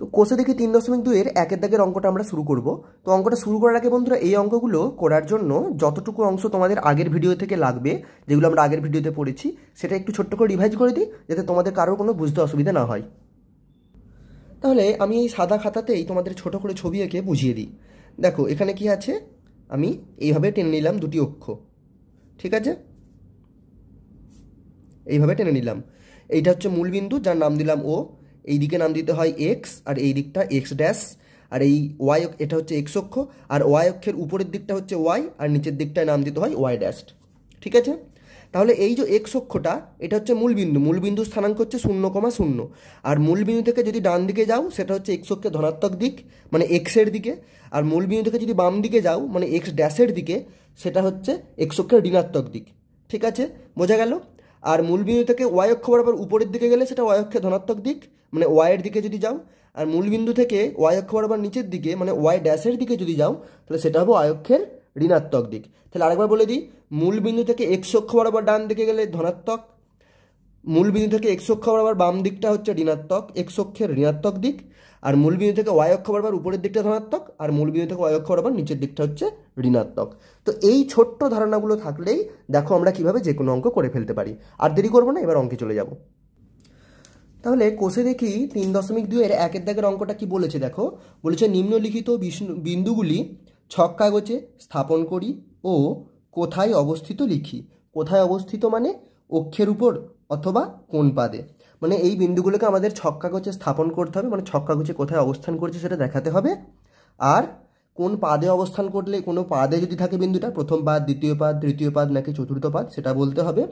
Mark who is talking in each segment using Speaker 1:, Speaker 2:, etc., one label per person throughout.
Speaker 1: তো কোষে দেখি 3.2-এর একের দাগের অঙ্কটা আমরা শুরু করব। তো অঙ্কটা শুরু করার আগে বন্ধুরা, এই অঙ্কগুলো করার জন্য যতটুকু অংশ তোমাদের আগের ভিডিও থেকে লাগবে, যেগুলো আমরা আগের ভিডিওতে পড়েছি, সেটা একটু ছোট্ট করে রিভাইজ করে দিই, যাতে তোমাদের কারোর কোনো বুঝতে অসুবিধা না হয়। তাহলে আমি এই সাদা খাতাতেই তোমাদের ছোট করে ছবি এঁকে বুঝিয়ে দিই। দেখো এখানে কি আছে, আমি এইভাবে টেনে নিলাম দুটি অক্ষ, ঠিক আছে, এইভাবে টেনে নিলাম। এইটা হচ্ছে মূল বিন্দু, যার নাম দিলাম ও। এই দিকে নাম দিতে হয় এক্স, আর এই দিকটা এক্স ড্যাশ, আর এই ওয়াই, এটা হচ্ছে এক্স অক্ষ, আর ওয়াই অক্ষের উপরের দিকটা হচ্ছে ওয়াই, আর নিচের দিকটায় নাম দিতে হয় ওয়াই ড্যাশ, ঠিক আছে। তাহলে এই যে এক্স অক্ষটা, এটা হচ্ছে মূল বিন্দু, মূল বিন্দু স্থানাঙ্ক হচ্ছে 0,0, আর মূল বিন্দু থেকে যদি ডান দিকে যাও সেটা হচ্ছে এক্স অক্ষের ধনাত্মক দিক, মানে এক্সের দিকে, আর মূল বিন্দু থেকে যদি বাম দিকে যাও মানে এক্স ড্যাশের দিকে, সেটা হচ্ছে এক্স অক্ষের ঋণাত্মক দিক, ঠিক আছে, বোঝা গেল। আর মূল বিন্দু থেকে ওয়াই অক্ষ বরাবর উপরের দিকে গেলে সেটা ওয়াই অক্ষের ধনাত্মক দিক, মানে ওয়াইয়ের দিকে যদি যাও, আর মূল বিন্দু থেকে ওয়াই অক্ষ বরাবর নিচের দিকে মানে ওয়াই ড্যাশের দিকে যদি যাও, তাহলে সেটা হবে ওয়াই অক্ষের ঋণাত্মক দিক। তাহলে আরেকবার বলে দিই, মূল বিন্দু থেকে এক্স অক্ষ বরাবর ডান দিকে গেলে ধনাত্মক, মূল বিন্দু থেকে এক্স অক্ষ বরাবর বাম দিকটা হচ্ছে ঋণাত্মক, এক্স অক্ষের ঋণাত্মক দিক, আর মূল বিন্দু থেকে ওয়াই অক্ষ বরাবর উপরের দিকটা ধনাত্মক, আর মূল বিন্দু থেকে ওয়াই অক্ষ বরাবর নিচের দিকটা হচ্ছে ঋণাত্মক। তো এই ছোট্ট ধারণাগুলো থাকলেই দেখো আমরা কিভাবে যে কোনো অঙ্ক করে ফেলতে পারি। আর দেরি করবো না, এবার অঙ্কে চলে যাব। তাহলে কোষে দেখি 3.2-এর একের দাগের অঙ্কটা কি বলেছে দেখো। বলেছে নিম্নলিখিত বিন্দুগুলি ছক কাগজে স্থাপন করি ও কোথায় অবস্থিত লিখি। কোথায় অবস্থিত মানে অক্ষের উপর অথবা কোন পাদে, মানে এই বিন্দুগুলোকে আমাদের ছক কাগজে স্থাপন করতে হবে, মানে ছক কাগজে কোথায় অবস্থান করছে সেটা দেখাতে হবে। আর কোন পাদে অবস্থান করলে, কোনো পাদে যদি থাকে বিন্দুটা, প্রথম পাদ, দ্বিতীয় পাদ, তৃতীয় পাদ নাকি চতুর্থ পাদ, সেটা বলতে হবে।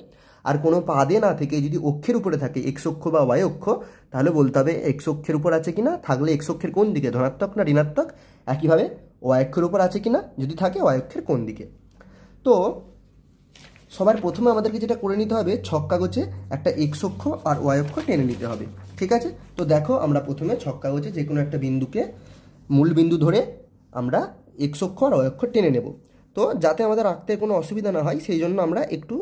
Speaker 1: আর কোনো পাদে না থেকে যদি অক্ষের উপরে থাকে, এক্স অক্ষ বা ওয়াই অক্ষ, তাহলে বলতে হবে এক্স অক্ষের উপর আছে কিনা, থাকলে এক্স অক্ষের কোন দিকে, ধনাত্মক না ঋণাত্মক। একইভাবে ওয়াই অক্ষের উপর আছে কিনা, যদি থাকে ওয়াই অক্ষের কোন দিকে। তো সবার প্রথমে আমাদেরকে যেটা করে নিতে হবে, ছক কাগজে একটা এক্স অক্ষ আর ওয়াই অক্ষ টেনে নিতে হবে, ঠিক আছে। তো দেখো আমরা প্রথমে ছক কাগজে যে কোনো একটা বিন্দুকে মূল বিন্দু ধরে আমরা এক্স অক্ষ আর ওয়াই অক্ষ টেনে নেব। তো যাতে আমাদের আঁকতে কোনো অসুবিধা না হয় সেই জন্য আমরা একটু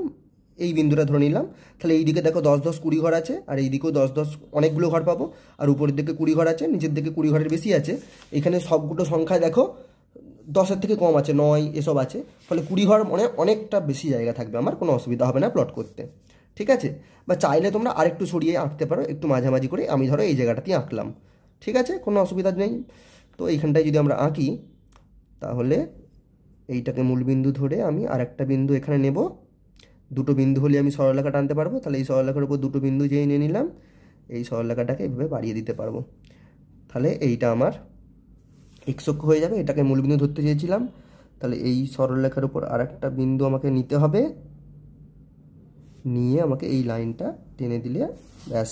Speaker 1: এই বিন্দুটা ধরে নিলাম। তাহলে এই দিকে দেখো 10 10 20 ঘর আছে, আর এই দিকেও 10 10 অনেকগুলো ঘর পাবো, আর উপরের দিকে 20 ঘর আছে, নিচের দিকে 20 ঘরের বেশি আছে। এখানে সবগুলো সংখ্যায় দেখো 10-এর থেকে কম আছে, 9 এসব আছে, ফলে 20 ঘর মানে অনেকটা বেশি জায়গা থাকবে, আমার কোনো অসুবিধা হবে না প্লট করতে, ঠিক আছে। বা চাইলে তোমরা আরেকটু সরিয়ে আঁকতে পারো, একটু মাঝামাঝি করে, আমি ধরো এই জায়গাটাতেই আঁকলাম, ঠিক আছে, কোনো অসুবিধা নেই। তো এইখানটায় যদি আমরা আঁকি, তাহলে এইটাকে মূল বিন্দু ধরে আমি আরেকটা বিন্দু এখানে নেব। দুটো বিন্দু হলে আমি সরলরেখা টানতে পারবো, তাহলে এই সরলরেখার উপর দুটো বিন্দু যেই নিয়ে নিলাম, এই সরলরেখাটাকে এভাবে বাড়িয়ে দিতে পারবো। তাহলে এইটা আমার এক্স অক্ষ হয়ে যাবে, এটাকে মূল বিন্দু ধরতে চেয়েছিলাম, তাহলে এই সরলরেখার উপর আরেকটা বিন্দু আমাকে নিতে হবে, নিয়ে আমাকে এই লাইনটা টেনে দিলে ব্যাস।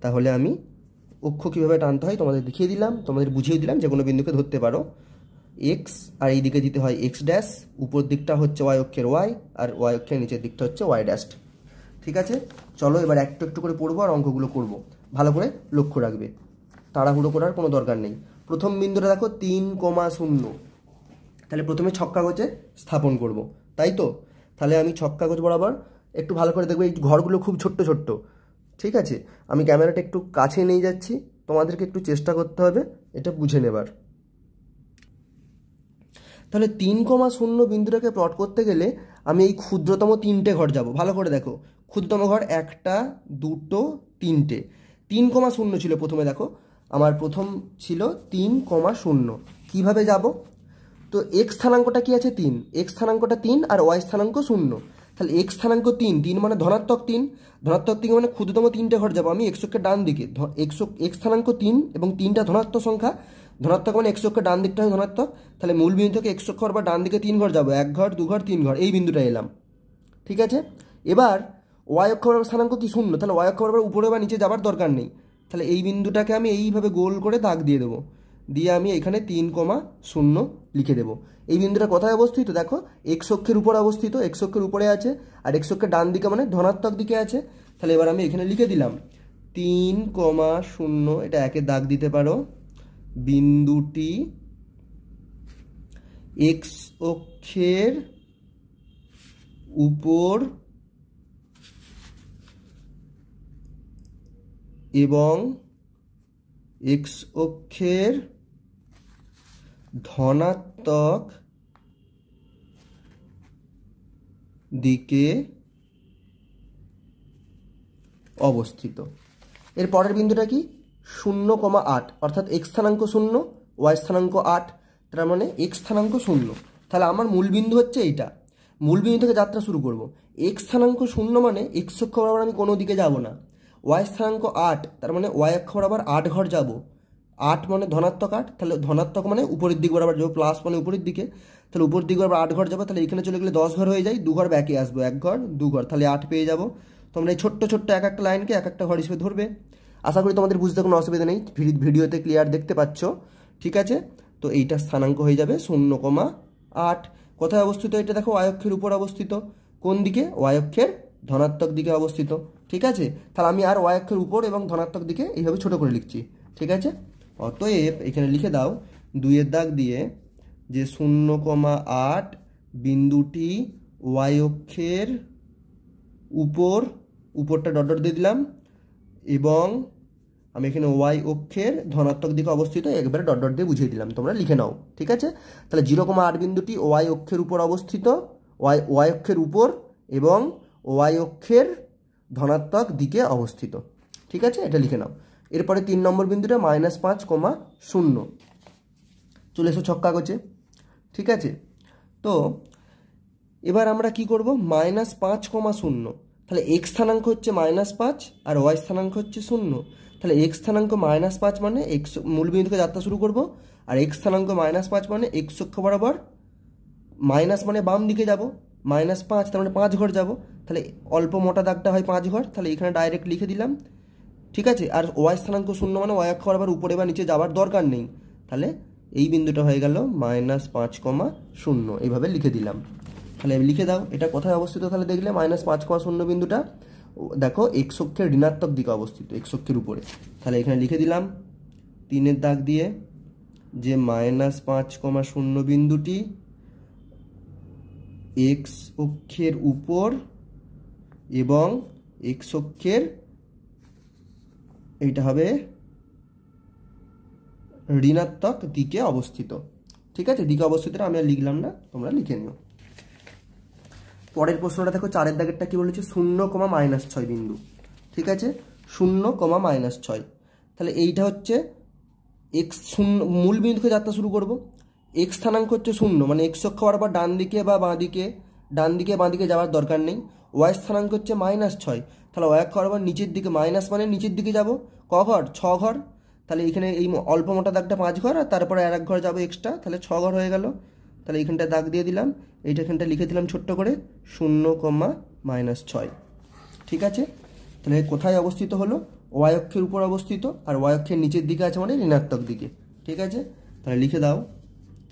Speaker 1: তাহলে আমি অক্ষ কীভাবে টানতে হয় তোমাদের দেখিয়ে দিলাম, তোমাদের বুঝিয়ে দিলাম, যে কোনো বিন্দুকে ধরতে পারো এক্স, আর এই দিকে দিতে হয় এক্স ড্যাশ, উপর দিকটা হচ্ছে ওয়াই অক্ষের ওয়াই, আর ওয়াই অক্ষের নিচের দিকটা হচ্ছে ওয়াই ড্যাশ, ঠিক আছে। চলো এবার একটু একটু করে পড়বো আর অঙ্কগুলো করবো, ভালো করে লক্ষ্য রাখবে, তাড়াহুড়ো করার কোনো দরকার নেই। প্রথম বিন্দুটা দেখো 3,0, তাহলে প্রথমে ছক কাগজে স্থাপন করব, তাই তো। তাহলে আমি ছক কাগজ বরাবর একটু ভালো করে দেখবো, এই ঘরগুলো খুব ছোট্ট ছোট্ট, ঠিক আছে। আমি ক্যামেরাটা একটু কাছে নিয়ে যাচ্ছি, তোমাদেরকে একটু চেষ্টা করতে হবে এটা বুঝে নেবার। তাহলে 3,0 বিন্দুটাকে প্লট করতে গেলে আমি এই ক্ষুদ্রতম 3টে ঘর যাব, ভালো করে দেখো, ক্ষুদ্রতম ঘর 1টা 2টো 3টে, 3,0 ছিল প্রথমে, দেখো আমার প্রথম ছিল 3,0, কিভাবে যাব। তো এক্স স্থানাঙ্কটা কি আছে 3, এক্স স্থানাঙ্কটা 3 আর ওয়াই স্থানাঙ্ক 0, তাহলে এক্স স্থানাঙ্ক 3, 3 মানে ধনাত্মক 3, ধনাত্মক 3 মানে ক্ষুদ্রতম 3টে ঘর যাবো আমি এক্স অক্ষের ডান দিকে, এক্স স্থানাঙ্ক 3 এবং 3টা ধনাত্মক সংখ্যা, ধনাত্মক মানে এক্স অক্ষের ডান দিকটা হয় ধনাত্মক, তাহলে মূল বিন্দু থেকে এক্স অক্ষর বা ডান দিকে 3 ঘর যাবো, 1 ঘর 2 ঘর 3 ঘর, এই বিন্দুটা এলাম, ঠিক আছে। এবার ওয়াই অক্ষ বরাবর স্থানাঙ্ক কি 0, তাহলে ওয়াই অক্ষ বরাবর উপরে বা নিচে যাবার দরকার নেই, তাহলে এই বিন্দুটাকে আমি এইভাবে গোল করে দাগ দিয়ে দেবো, দিয়ে আমি এখানে 3,0 লিখে দেবো। এই বিন্দুটা কোথায় অবস্থিত দেখো, এক্স অক্ষের উপরে অবস্থিত, এক্স অক্ষের উপরে আছে, আর এক্স অক্ষের ডান দিকে মানে ধনাত্মক দিকে আছে। তাহলে এবার আমি এখানে লিখে দিলাম 3,0, এটা একে দাগ দিতে পারো, বিন্দুটি এক্স অক্ষের উপর এবং এক্স অক্ষের ধনাত্মক দিকে অবস্থিত। এর পরের বিন্দুটা কি 0,8 অর্থাৎ x স্থানাঙ্ক 0 y স্থানাঙ্ক 8, তার মানে x স্থানাঙ্ক 0। তাহলে আমার মূল বিন্দু হচ্ছে এইটা, মূল বিন্দু থেকে যাত্রা শুরু করব। x স্থানাঙ্ক 0 মানে x অক্ষ বরাবর আমি কোনো দিকে যাব না, y স্থানাঙ্ক 8 তার মানে y অক্ষ বরাবর 8 ঘর যাব, 8 মানে ধনাত্মক 8, তাহলে ধনাত্মক মানে উপরের দিক বরাবর যাবো, প্লাস মানে উপরের দিকে, তাহলে উপরের দিক বরাবর 8 ঘর যাবো, তাহলে এখানে চলে গেলে 10 ঘর হয়ে যায়, 2 ঘর ব্যাকে আসবো, 1 ঘর 2 ঘর, তাহলে 8 পেয়ে যাবো। তোমরা এই ছোট্ট ছোট্ট এক একটা লাইনকে এক একটা ঘর হিসেবে ধরবে। আশা করি তোমাদের বুঝতে কোনো অসুবিধা নেই, ভিডিওতে ক্লিয়ার দেখতে পাচ্ছ, ঠিক আছে। তো এইটা স্থানাঙ্ক হয়ে যাবে 0,8। কোথায় অবস্থিত এটা দেখো, y অক্ষের উপর অবস্থিত। কোন দিকে? y অক্ষের ধনাত্মক দিকে অবস্থিত, ঠিক আছে। তাহলে আমি আর y অক্ষের উপর এবং ধনাত্মক দিকে এইভাবে ছোট করে লিখছি, ঠিক আছে। অতএব এখানে লিখে দাও 2-এর দাগ দিয়ে যে 0,8 বিন্দুটি y অক্ষের উপরটা ডট ডট দিয়ে দিলাম, এবং আমি এখানে y অক্ষের ধনাত্মক দিকে অবস্থিত একবারে ডট ডট দিয়ে বুঝিয়ে দিলাম, তোমরা লিখে নাও, ঠিক আছে। তাহলে 0,8 বিন্দুটি y অক্ষের উপর অবস্থিত, y অক্ষের উপর এবং y অক্ষের ধনাত্মক দিকে অবস্থিত, ঠিক আছে, এটা লিখে নাও। এরপরে 3 নম্বর বিন্দুটা -5,0 চলে এসো ছক কাগজে, ঠিক আছে। তো এবার আমরা কি করব, -5,0, তাহলে x স্থানাঙ্ক হচ্ছে -5 আর y স্থানাঙ্ক হচ্ছে 0, তাহলে x স্থানাঙ্ক -5 মানে x মূল বিন্দু থেকে যাত্রা শুরু করব, আর x স্থানাঙ্ক -5 মানে x অক্ষ বরাবর, মাইনাস মানে বাম দিকে যাব, -5 তার মানে 5 ঘর যাব, তাহলে অল্প মোটা দাগটা হয় 5 ঘর, তাহলে এখানে ডাইরেক্ট লিখে দিলাম, ঠিক আছে। আর y স্থানাঙ্ক 0 মানে y অক্ষ বরাবর উপরে বা নিচে যাওয়ার দরকার নেই, তাহলে এই বিন্দুটা হয়ে গেল -5,0, এইভাবে লিখে দিলাম। তাহলে লিখে দাও এটা কোথায় অবস্থিত, তাহলে দেখলে -5,0 বিন্দুটা দেখো x অক্ষের ঋণাত্মক দিকে অবস্থিত, x অক্ষের উপরে। তাহলে এখানে লিখে দিলাম 3-এর দাগ দিয়ে যে -5,0 বিন্দুটি x অক্ষের উপর এবং x অক্ষের এইটা হবে ঋণাত্মক দিকে অবস্থিত, ঠিক আছে। দিকে অবস্থিতটা আমি আর লিখলাম না, তোমরা লিখে নিও। পরের প্রশ্নটা দেখো 4-এর দাগেরটা কি বলেছে, 0,-6 বিন্দু, ঠিক আছে, 0,-6, তাহলে এইটা হচ্ছে x মূল বিন্দু থেকে যাত্রা শুরু করব, x স্থানাঙ্ক হচ্ছে 0 মানে x অক্ষ বরাবর ডান দিকে বা বাঁ দিকে যাওয়ার দরকার নেই, y স্থানাঙ্ক হচ্ছে -6, তাহলে y অক্ষ বরাবর নিচের দিকে, মাইনাস মানে নিচের দিকে যাব, ক ঘর? 6 ঘর, তাহলে এখানে এই অল্প মোটা দাগটা 5 ঘর আর তারপরে আর 1 ঘর যাবো এক্সট্রা, তাহলে 6 ঘর হয়ে গেল। তাহলে এইখানটা দাগ দিয়ে দিলাম, এইখানটা লিখে দিলাম ছোট্ট করে 0,-6, ঠিক আছে। তাহলে কোথায় অবস্থিত হলো, y অক্ষের উপর অবস্থিত, আর y অক্ষের নিচের দিকে আছে মানে ঋণাত্মক দিকে, ঠিক আছে। তাহলে লিখে দাও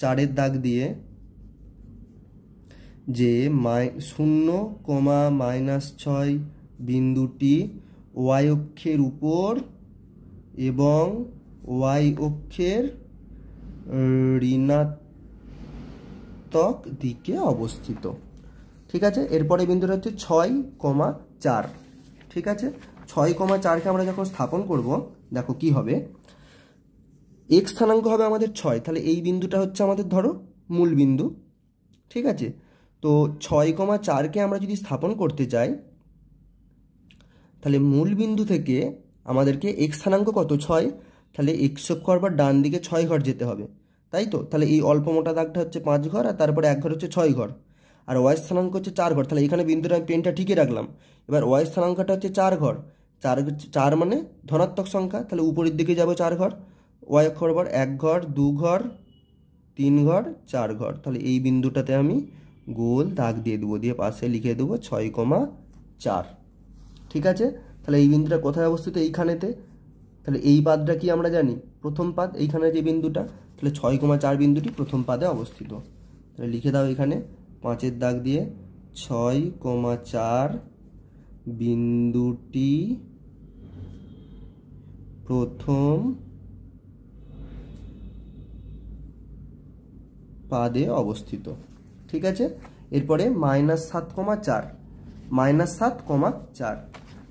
Speaker 1: 4-এর দাগ দিয়ে যে 0,-6 বিন্দুটি y অক্ষের উপর এবং y অক্ষের ঋণাত্মক দিকে অবস্থিত, ঠিক আছে। এরপরে বিন্দুটা হচ্ছে 6,4, ঠিক আছে। 6,4কে আমরা যখন স্থাপন করব দেখো কি হবে, x স্থানাঙ্ক হবে আমাদের 6, তাহলে এই বিন্দুটা হচ্ছে আমাদের ধরো মূল বিন্দু, ঠিক আছে। তো 6,4কে আমরা যদি স্থাপন করতে চাই, তাহলে মূল বিন্দু থেকে আমাদেরকে x স্থানাঙ্ক কত 6, তাহলে x অক্ষ বরাবর ডান দিকে 6 ঘর যেতে হবে, তাই তো। তাহলে এই অল্প মোটা দাগটা হচ্ছে 5 ঘর আর তারপরে 1 ঘর হচ্ছে 6 ঘর, আর y স্থানাঙ্ক হচ্ছে 4 ঘর, তাহলে এখানে বিন্দুটা আমি পেনটা ঠিকই রাখলাম। এবার y স্থানাঙ্কটা হচ্ছে 4 ঘর, 4 মানে ধনাত্মক সংখ্যা, তাহলে উপরের দিকে যাব 4 ঘর, y অক্ষ বরাবর 1 ঘর 2 ঘর 3 ঘর 4 ঘর, তাহলে এই বিন্দুটাতে আমি গোল দাগ দিয়ে দেবো, দিয়ে পাশে লিখে দেবো 6,4, ঠিক আছে। তাহলে এই বিন্দুটা কোথায় অবস্থিত, এইখানেতে। তাহলে এই পাদটা কি আমরা জানি, প্রথম পাদ, এইখানে যে বিন্দুটা, তাহলে 6,4 বিন্দুটি প্রথম পাদে অবস্থিত। তাহলে লিখে দাও এখানে 5-এর দাগ দিয়ে 6,4 বিন্দুটি প্রথম পাদে অবস্থিত, ঠিক আছে। এরপরে -7,4,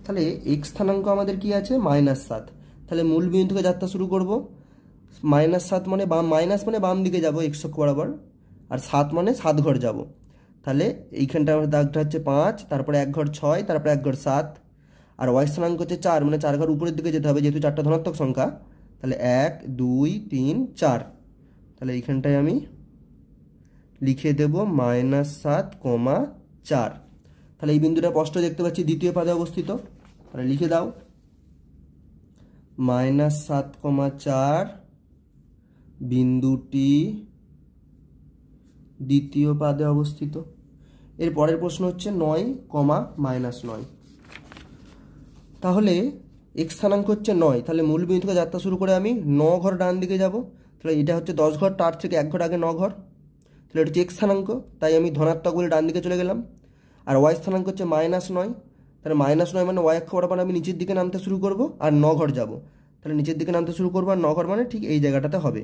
Speaker 1: তাহলে x স্থানাঙ্ক আমাদের কি আছে -7, তাহলে মূল বিন্দু থেকে যাত্রা শুরু করব। -7 মানে বাম, মাইনাস মানে বাম দিকে যাব x অক্ষ বরাবর, আর 7 মানে 7 ঘর যাব। তাহলে এইখানটা আমার দাগটা হচ্ছে 5, তারপরে 1 ঘর 6, তারপরে 1 ঘর 7, আর y স্থানাঙ্ক হচ্ছে 4, মানে 4 ঘর উপরের দিকে যেতে হবে যেহেতু 4টা ধনাত্মক সংখ্যা। তাহলে 1 2 3 4। তাহলে এইখানটায় আমি লিখে দেব -7,4। তাহলে এই বিন্দুটা স্পষ্ট দেখতে পাচ্ছি দ্বিতীয় পাদে অবস্থিত। তাহলে লিখে দাও -7,4 বিন্দুটি দ্বিতীয় পাদে অবস্থিত। এর পরের প্রশ্ন হচ্ছে 9,-9। তাহলে x স্থানাঙ্ক হচ্ছে 9, তাহলে মূল বিন্দু থেকে যাত্রা শুরু করে আমি 9 ঘর ডান দিকে যাব। তাহলে এটা হচ্ছে 10 ঘর, তার থেকে 1 ঘর আগে 9 ঘর। তাহলে এটা হচ্ছে x স্থানাঙ্ক, তাই আমি ধনাত্মক বলে ডান দিকে চলে গেলাম। আর y স্থানাঙ্ক হচ্ছে -9, তাহলে -9 মানে y অক্ষ বরাবর আমি নিচের দিকে নামতে শুরু করব আর 9 ঘর যাব। তাহলে নিচের দিকে নামতে শুরু করবো আর 9 ঘর মানে ঠিক এই জায়গাটাতে হবে।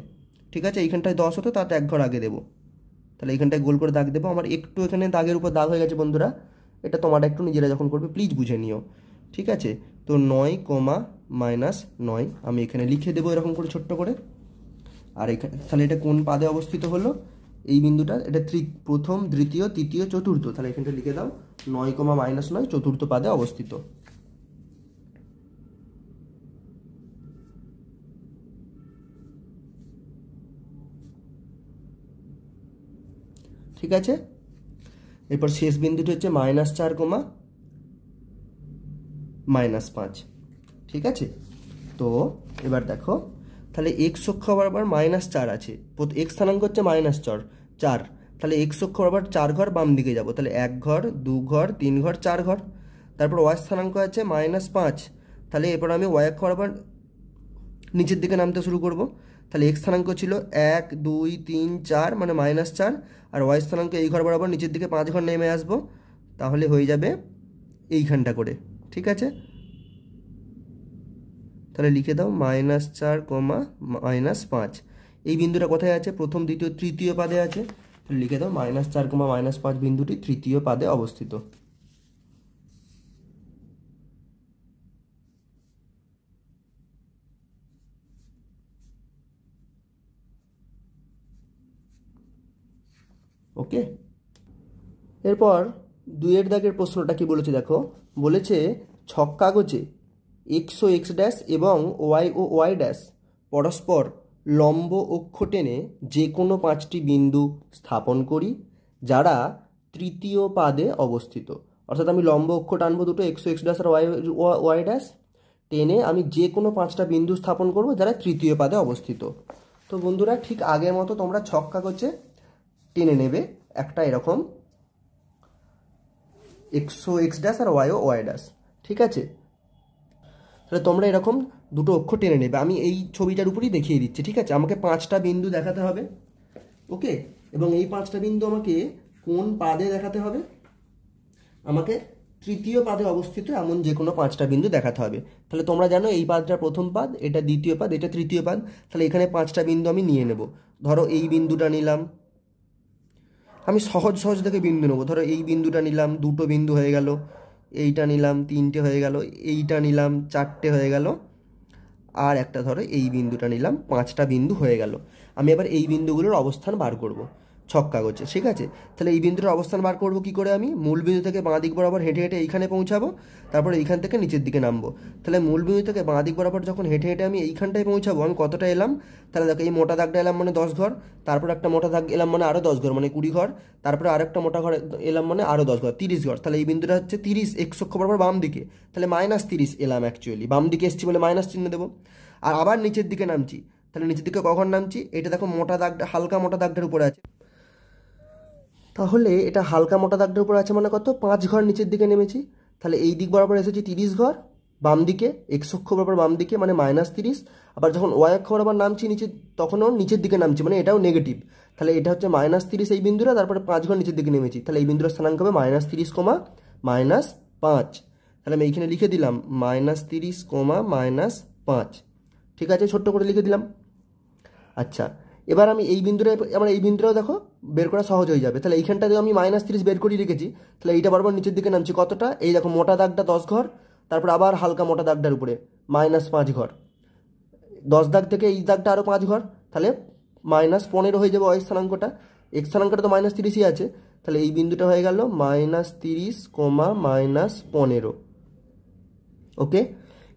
Speaker 1: ঠিক আছে, এইখানটায় 10 হতো, তাতে 1 ঘর আগে দেবো। তাহলে এইখানটায় গোল করে দাগ দেবো। আমার একটু এখানে দাগের উপর দাগ হয়ে গেছে বন্ধুরা, এটা তোমরা একটু নিজেরা যখন করবে প্লিজ বুঝে নিও। ঠিক আছে, তো 9,-9 আমি এখানে লিখে দেবো এরকম করে ছোট্ট করে। আর এখানে তাহলে এটা কোন পাদে অবস্থিত হলো? এই বিন্দুটা, এটা প্রথম, দ্বিতীয়, তৃতীয়, চতুর্থ। তাহলে এখানটা লিখে দাও 9,-9 চতুর্থ পাদে অবস্থিত। ঠিক আছে, এরপর শেষ বিন্দুটি হচ্ছে -4,-5। ঠিক আছে, তো এবার দেখো তাহলে x অক্ষ বরাবর -4 আছে, x স্থানাঙ্ক হচ্ছে -4। তাহলে x অক্ষ বরাবর 4 ঘর বাম দিকে যাব। তাহলে 1 ঘর 2 ঘর 3 ঘর 4 ঘর। তারপর y স্থানাঙ্ক আছে -5, তাহলে এরপর আমি y অক্ষ বরাবর নিচের দিকে নামতে শুরু করব। তাহলে x স্থানাঙ্ক ছিল 1 2 3 4 মানে -4, আর y স্থানাঙ্ক এই ঘর বরাবর নিচের দিকে 5 ঘর নেমে আসবো। তাহলে হয়ে যাবে এইখানটা করে। ঠিক আছে, তাহলে লিখে দাও -4,-5। এই বিন্দুটা কোথায় আছে? প্রথম, দ্বিতীয়, তৃতীয় পাদে আছে। তাহলে লিখে দাও -4,-5 বিন্দুটি তৃতীয় পাদে অবস্থিত। ওকে, এরপর 2-এর দাগের প্রশ্নটা কি বলেছে দেখো। বলেছে ছক কাগজে x ও x ড্যাশ এবং y ও y ড্যাশ পরস্পর লম্ব অক্ষ টেনে যে কোনো 5টি বিন্দু স্থাপন করি যারা তৃতীয় পাদে অবস্থিত। অর্থাৎ আমি লম্ব অক্ষ টানবো দুটো, x ও x ড্যাশ আর y ড্যাশ, টেনে আমি যে কোনো 5টা বিন্দু স্থাপন করব যারা তৃতীয় পাদে অবস্থিত। তো বন্ধুরা ঠিক আগের মতো তোমরা ছক কাগজে টেনে নেবে একটা এরকম x ও x ড্যাশ আর y ও y ড্যাশ। ঠিক আছে, তাহলে তোমরা এরকম দুটো অক্ষর টেনে নেবে। আমি এই ছবিটার উপরই দেখিয়ে দিচ্ছি। ঠিক আছে, আমাকে 5টা বিন্দু দেখাতে হবে। ওকে, এবং এই 5টা বিন্দু আমাকে কোন পাদে দেখাতে হবে? আমাকে তৃতীয় পাদে অবস্থিত এমন যে কোনো 5টা বিন্দু দেখাতে হবে। তাহলে তোমরা জানো এই পাদটা প্রথম পাদ, এটা দ্বিতীয় পাদ, এটা তৃতীয় পাদ। তাহলে এখানে 5টা বিন্দু আমি নিয়ে নেব। ধরো এই বিন্দুটা নিলাম, আমি সহজ সহজ থেকে বিন্দু নেবো। ধরো এই বিন্দুটা নিলাম, 2টো বিন্দু হয়ে গেল। এইটা নিলাম, 3টে হয়ে গেল। এইটা নিলাম, 4টে হয়ে গেল। আর একটা ধরো এই বিন্দুটা নিলাম, 5টা বিন্দু হয়ে গেল। আমি এবার এই বিন্দুগুলোর অবস্থান বার করব ছক কাগজে। ঠিক আছে, তাহলে এই বিন্দুর অবস্থান বার করব কি করে? আমি মূল বিন্দু থেকে বাঁ দিক বরাবর হেঁটে হেঁটে এইখানে পৌঁছাবো, তারপরে এইখান থেকে নিচের দিকে নামবো। তাহলে মূল বিন্দু থেকে বাঁ দিক বরাবর যখন হেঁটে হেঁটে আমি এইখানটায় পৌঁছাবো, আমি কতটা এলাম? তাহলে দেখো এই মোটা দাগটা এলাম মানে 10 ঘর, তারপর একটা মোটা দাগ এলাম মানে আরও 10 ঘর মানে 20 ঘর, তারপরে আরেকটা মোটা ঘর এলাম মানে আরও 10 ঘর 30 ঘর। তাহলে এই বিন্দুটা হচ্ছে 30, x অক্ষ বরাবর বাম দিকে। তাহলে -30 এলাম, অ্যাকচুয়ালি বাম দিকে এসেছি বলে মাইনাস চিহ্ন দেবো। আর আবার নিচের দিকে নামছি, তাহলে নিচের দিকে কখন নামছি? এটা দেখো মোটা দাগটা, হালকা মোটা দাগটার উপরে আছে। তাহলে এটা হালকা মোটা দাগটার উপরে আছে মানে কত? 5 ঘর নিচের দিকে নেমেছি। তাহলে এই দিক বরাবর এসেছি 30 ঘর বাম দিকে, x অক্ষ বরাবর বাম দিকে মানে -30। আবার যখন y অক্ষ বরাবর নামছি নিচে, তখনও নিচের দিকে নামছি মানে এটাও নেগেটিভ। তাহলে এটা হচ্ছে -30 এই বিন্দুটা, তারপরে 5 ঘর নিচের দিকে নেমেছি। তাহলে এই বিন্দুটার স্থানাঙ্ক হবে -30, -5। তাহলে আমি এইখানে লিখে দিলাম -30, -5। ঠিক আছে, ছোট্ট করে লিখে দিলাম। আচ্ছা, এবার আমি এই বিন্দুটা, আমার এই বিন্দুটাও দেখো বের করা সহজ হয়ে যাবে। তাহলে এইখানটাতে আমি -30 বের করে রেখেছি। তাহলে এইটা বরাবর নিচের দিকে নামছি কতটা? এই দেখো মোটা দাগটা 10 ঘর, তারপর আবার হালকা মোটা দাগটার উপরে -5 ঘর। 10 দাগ থেকে এই দাগটা আরও 5 ঘর, তাহলে -15 হয়ে যাবে ওয়াই স্থানাঙ্কটা। এক্স স্থানাঙ্কটা তো -30ই আছে, তাহলে এই বিন্দুটা হয়ে গেল -30, -15। ওকে,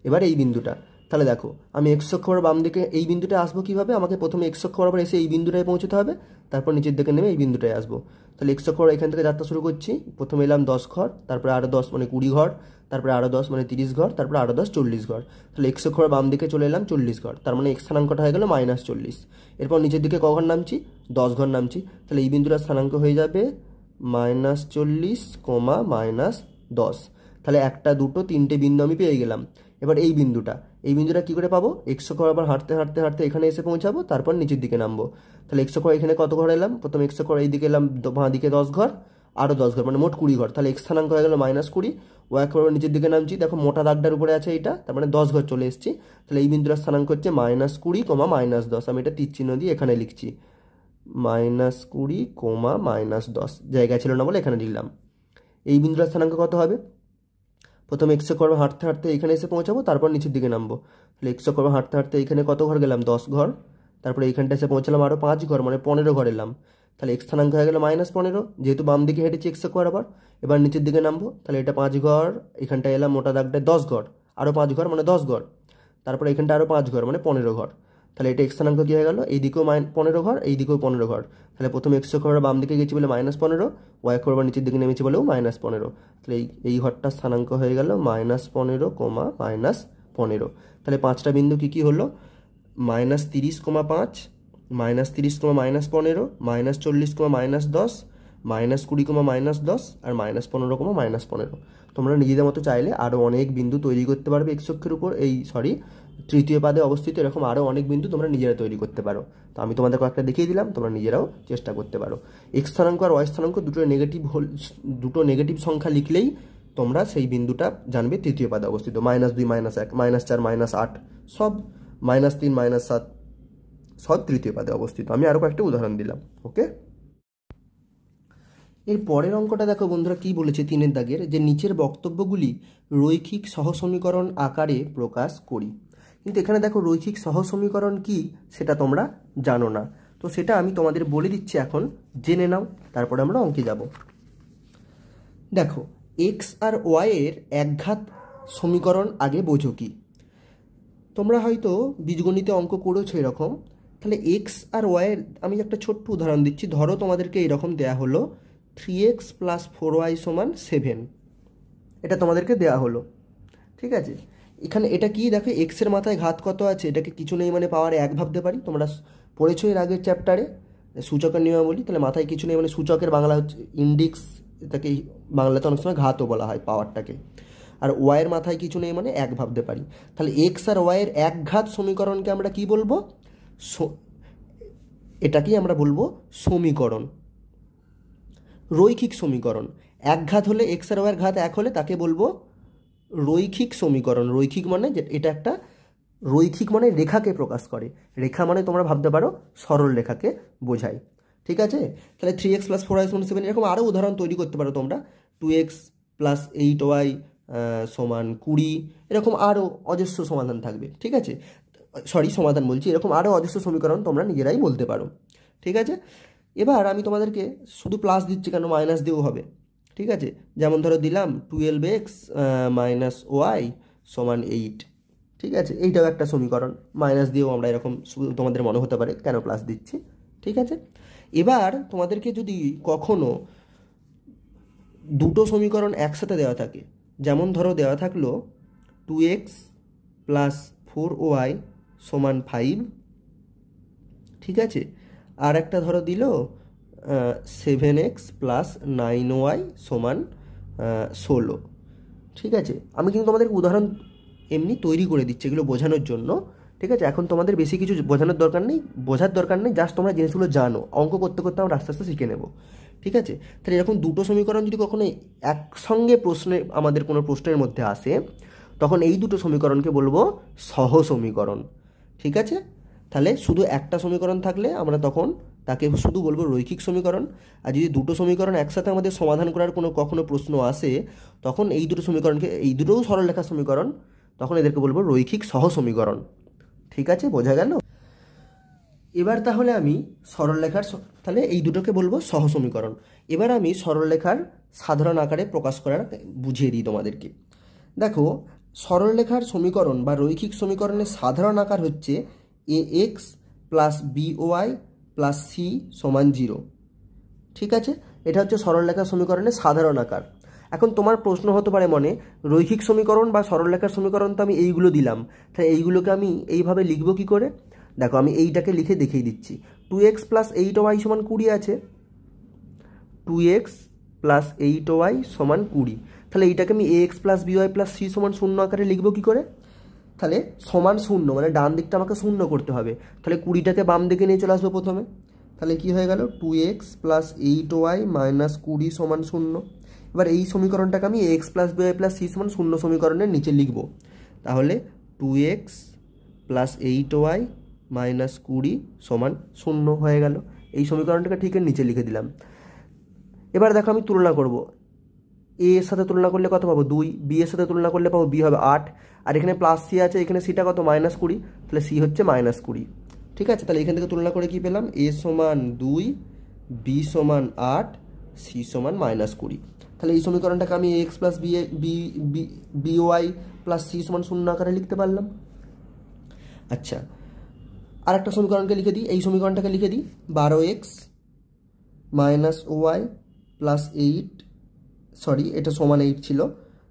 Speaker 1: এবার এই বিন্দুটা, তাহলে দেখো আমি এক্স অক্ষ বরাবর বাম দিকে এই বিন্দুটায় আসবো কীভাবে, আমাকে প্রথমে এক্স অক্ষ বরাবর এসে এই বিন্দুটায় পৌঁছতে হবে, তারপর নিচের দিকে নেমে এই বিন্দুটায় আসবো। তাহলে এক্স অক্ষ বরাবর এখান থেকে যাত্রা শুরু করছি, প্রথমে এলাম 10 ঘর, তারপরে আরও 10 মানে 20 ঘর, তারপরে আরও 10 মানে 30 ঘর, তারপরে আরও 10 40 ঘর। তাহলে এক্স অক্ষ বরাবর বাম দিকে চলে এলাম 40 ঘর, তার মানে এক্স স্থানাঙ্কটা হয়ে গেল -40। এরপর নিচের দিকে ক ঘর নামছি, 10 ঘর নামছি, তাহলে এই বিন্দুটার স্থানাঙ্ক হয়ে যাবে -40, -10। তাহলে 1, 2, 3টে বিন্দু আমি পেয়ে গেলাম। এবার এই বিন্দুটা কী করে পাবো, এক্স অক্ষ বরাবর হাঁটতে হাঁটতে হাঁটতে এখানে এসে পৌঁছাবো, তারপর নিচের দিকে নামবো। তাহলে এক্স অক্ষ এখানে কত ঘর এলাম, প্রথম এক্স অক্ষ এই দিকে এলাম, বাঁ দিকে 10 ঘর, আরও 10 ঘর, মানে মোট 20 ঘর। তাহলে এক্স স্থানাঙ্ক হয়ে গেল -20। ওয়াই অক্ষ বরাবর নিচের দিকে নামছি, দেখো মোটা দাগটার উপরে আছে এইটা, তার মানে 10 ঘর চলে এসেছি। তাহলে এই বিন্দুটার স্থানাঙ্ক হচ্ছে -20, -10। আমি এটা তীর চিহ্ন দিয়ে এখানে লিখছি, -20, -10, জায়গা ছিল না বলে এখানে লিখলাম। এই বিন্দুটার স্থানাঙ্ক কত হবে, প্রথমে এক্স অক্ষ বরাবর হাঁটতে হাঁটতে এখানে এসে পৌঁছাবো, তারপর নিচের দিকে নামবো। তাহলে এক্স অক্ষ বরাবর হাঁটতে হাঁটতে এখানে কত ঘর গেলাম, 10 ঘর, তারপরে এইখানটা এসে পৌঁছালাম আরও 5 ঘর, মানে 15 ঘর এলাম। তাহলে এক্স স্থানাঙ্ক হয়ে গেল -15, যেহেতু বাম দিকে হেঁটেছি এক্স অক্ষ বরাবর। এবার নিচের দিকে নামবো, তাহলে এটা 5 ঘর, এখানটায় এলাম মোটা দাগটায় 10 ঘর, আরও 5 ঘর মানে 10 ঘর, তারপরে এখানটা আরও 5 ঘর মানে 15 ঘর। তাহলে এটা এক্স স্থানাঙ্ক কী হয়ে গেল, এই দিকেও 15 ঘর, এই দিকেও 15 ঘর। তাহলে প্রথমে এক্স অক্ষ বরাবর বাম দিকে গেছি বলে -15, ওয়াই অক্ষ বরাবর নিচের দিকে নেমেছি বলেও -15। তাহলে এই ঘরটার স্থানাঙ্ক হয়ে গেল -15, -15। তাহলে 5টা বিন্দু কী কী হলো, -30, -5, -30, -15, -40, -10, -20, -10, আর -15, -15। তোমরা নিজেদের মতো চাইলে আরও অনেক বিন্দু তৈরি করতে পারবে এক্স অক্ষের উপর, তৃতীয় পাদে অবস্থিত এরকম আরও অনেক বিন্দু তোমরা নিজেরা তৈরি করতে পারো। তো আমি তোমাদের কয়েকটা দেখিয়ে দিলাম, তোমরা নিজেরাও চেষ্টা করতে পারো। এক্স স্থানাঙ্ক আর ওয়াই স্থানাঙ্ক দুটো নেগেটিভ সংখ্যা লিখলেই তোমরা সেই বিন্দুটা জানবে তৃতীয় পাদে অবস্থিত। -2, -1, -4, -8, সব -3, -7 সব তৃতীয় পাদে অবস্থিত। আমি আরও কয়েকটা উদাহরণ দিলাম। ওকে, এর পরের অঙ্কটা দেখো বন্ধুরা কি বলেছে, 3 দাগের, যে নিচের বক্তব্যগুলি রৈখিক সহসমীকরণ আকারে প্রকাশ করি। কিন্তু এখানে দেখো রৈখিক সহসমীকরণ কি সেটা তোমরা জানো না, তো সেটা আমি তোমাদের বলে দিচ্ছি, এখন জেনে নাও, তারপরে আমরা অঙ্কে যাব। দেখো এক্স আর ওয়াই এর একঘাত সমীকরণ আগে বোঝো কি। তোমরা হয়তো বীজগণিতে অঙ্ক করেছো এরকম। তাহলে এক্স আর ওয়াইয়ের আমি একটা ছোট্ট উদাহরণ দিচ্ছি। ধরো তোমাদেরকে এরকম দেয়া হলো 3x + 4y = 7, এটা তোমাদেরকে দেয়া হলো, ঠিক আছে। এখানে এটা কি দেখো, এক্সের মাথায় ঘাত কত আছে, এটাকে কিছু নেই মানে পাওয়ার 1 ভাবতে পারি। তোমরা পড়েছো এর আগের চ্যাপ্টারে সূচকের নিয়মাবলী। তাহলে মাথায় কিছু নেই মানে সূচকের বাংলা হচ্ছে ইন্ডেক্স, এটাকে বাংলাতে অনেক সময় ঘাতও বলা হয় পাওয়ারটাকে। আর ওয়াইয়ের মাথায় কিছু নেই মানে 1 ভাবতে পারি। তাহলে এক্স আর ওয়াইয়ের একঘাত সমীকরণকে আমরা কি বলবো, এটাকেই আমরা বলবো সমীকরণ, রৈখিক সমীকরণ। একঘাত হলে এক্স আর ওয়াইয়ের ঘাত 1 হলে তাকে বলবো রৈখিক সমীকরণ। রৈখিক মানে এটা একটা রৈখিক মানে রেখাকে প্রকাশ করে। রেখা মানে তোমরা ভাবতে পারো সরল রেখাকে বোঝায়, ঠিক আছে। তাহলে 3x + 4y = 7, এরকম আরও উদাহরণ তৈরি করতে পারো তোমরা। 2x + 8y = 20, এরকম আরও অজস্র সমাধান থাকবে, ঠিক আছে। সমাধান বলছি, এরকম আরও অজস্র সমীকরণ তোমরা নিজেরাই বলতে পারো, ঠিক আছে। এবার আমি তোমাদেরকে শুধু প্লাস দিচ্ছি কেন, মাইনাস দিয়েও হবে, ঠিক আছে। যেমন ধরো দিলাম 12x - y = 8, ঠিক আছে। এইটাও একটা সমীকরণ, মাইনাস দিয়েও আমরা এরকম তোমাদের মনে হতে পারে কেন প্লাস দিচ্ছি, ঠিক আছে। এবার তোমাদেরকে যদি কখনো দুটো সমীকরণ একসাথে দেওয়া থাকে, যেমন ধরো দেওয়া থাকলো 2x + 4y = 5, ঠিক আছে। আর একটা ধরো দিল 7x + 9y = 16, ঠিক আছে। আমি কিন্তু তোমাদেরকে উদাহরণ এমনি তৈরি করে দিচ্ছি এগুলো বোঝানোর জন্য, ঠিক আছে। এখন তোমাদের বেশি কিছু বোঝার দরকার নেই, জাস্ট তোমরা জিনিসগুলো জানো। অঙ্ক করতে করতে আমরা আস্তে আস্তে শিখে নেব, ঠিক আছে। তাহলে এরকম দুটো সমীকরণ যদি কখনো একসঙ্গে আমাদের কোনো প্রশ্নের মধ্যে আসে, তখন এই দুটো সমীকরণকে বলবো সহসমীকরণ, ঠিক আছে। তাহলে শুধু একটা সমীকরণ থাকলে আমরা তখন তাকে শুধু বলবো রৈখিক সমীকরণ। আর যদি দুটো সমীকরণ একসাথে আমাদের সমাধান করার কখনো প্রশ্ন আসে, তখন এই দুটো সমীকরণকে, এই দুটোও সরলরেখা সমীকরণ, তখন এদেরকে বলবো রৈখিক সহসমীকরণ, ঠিক আছে, বোঝা গেল? এবার তাহলে আমি সরলরেখার তাহলে এই দুটোকে বলবো সহসমীকরণ। এবার আমি সরলরেখার সাধারণ আকারে প্রকাশ করার বুঝিয়ে দিই তোমাদেরকে। দেখো, সরলরেখার সমীকরণ বা রৈখিক সমীকরণের সাধারণ আকার হচ্ছে ax plus by plus c সমান 0। ঠিক আছে, এটা হচ্ছে সরলরেখার সমীকরণের সাধারণ আকার। এখন তোমার প্রশ্ন হতে পারে মনে, রৈখিক সমীকরণ বা সরলরেখার সমীকরণ তো আমি এইগুলো দিলাম, তাহলে এইগুলোকে আমি এইভাবে লিখবো কি করে? দেখো, আমি এইটাকে লিখে দেখিয়ে দিচ্ছি। 2x প্লাস 8y সমান 20 আছে, 2x প্লাস 8y সমান 20। তাহলে এইটাকে আমি ax plus by plus c সমান 0 আকারে লিখবো কি করে? তাহলে সমান 0 মানে ডান দিকটা আমাকে 0 করতে হবে। তাহলে 20টাকে বাম দিকে নিয়ে চলে আসবো প্রথমে। তাহলে কি হয়ে গেল? 2x প্লাস 8y মাইনাস 20 সমান 0। এবার এই সমীকরণটাকে আমি ax plus by plus c সমান 0 সমীকরণের নিচে লিখবো। তাহলে 2x প্লাস 8y মাইনাস 20 সমান 0 হয়ে গেল। এই সমীকরণটাকে ঠিক এর নিচে লিখে দিলাম। এবার দেখো, আমি তুলনা করব। a এর সাথে তুলনা করলে কত পাবো? 2। b এর সাথে তুলনা করলে পাবো b হবে 8। আর এখানে প্লাস c আছে, এখানে সিটা কত? মাইনাস 20। তাহলে c হচ্ছে মাইনাস 20। ঠিক আছে, তাহলে এখান থেকে তুলনা করে কি পেলাম? a সমান 2, b সমান 8, c সমান মাইনাস 20। তাহলে এই সমীকরণটাকে আমি ax plus by plus c সমান 0 আকারে লিখতে পারলাম। আচ্ছা, আর একটা সমীকরণকে লিখে দিই। এই সমীকরণটাকে লিখে দিই 12x minus Y plus 8, sorry এটা সমান 8 ছিল,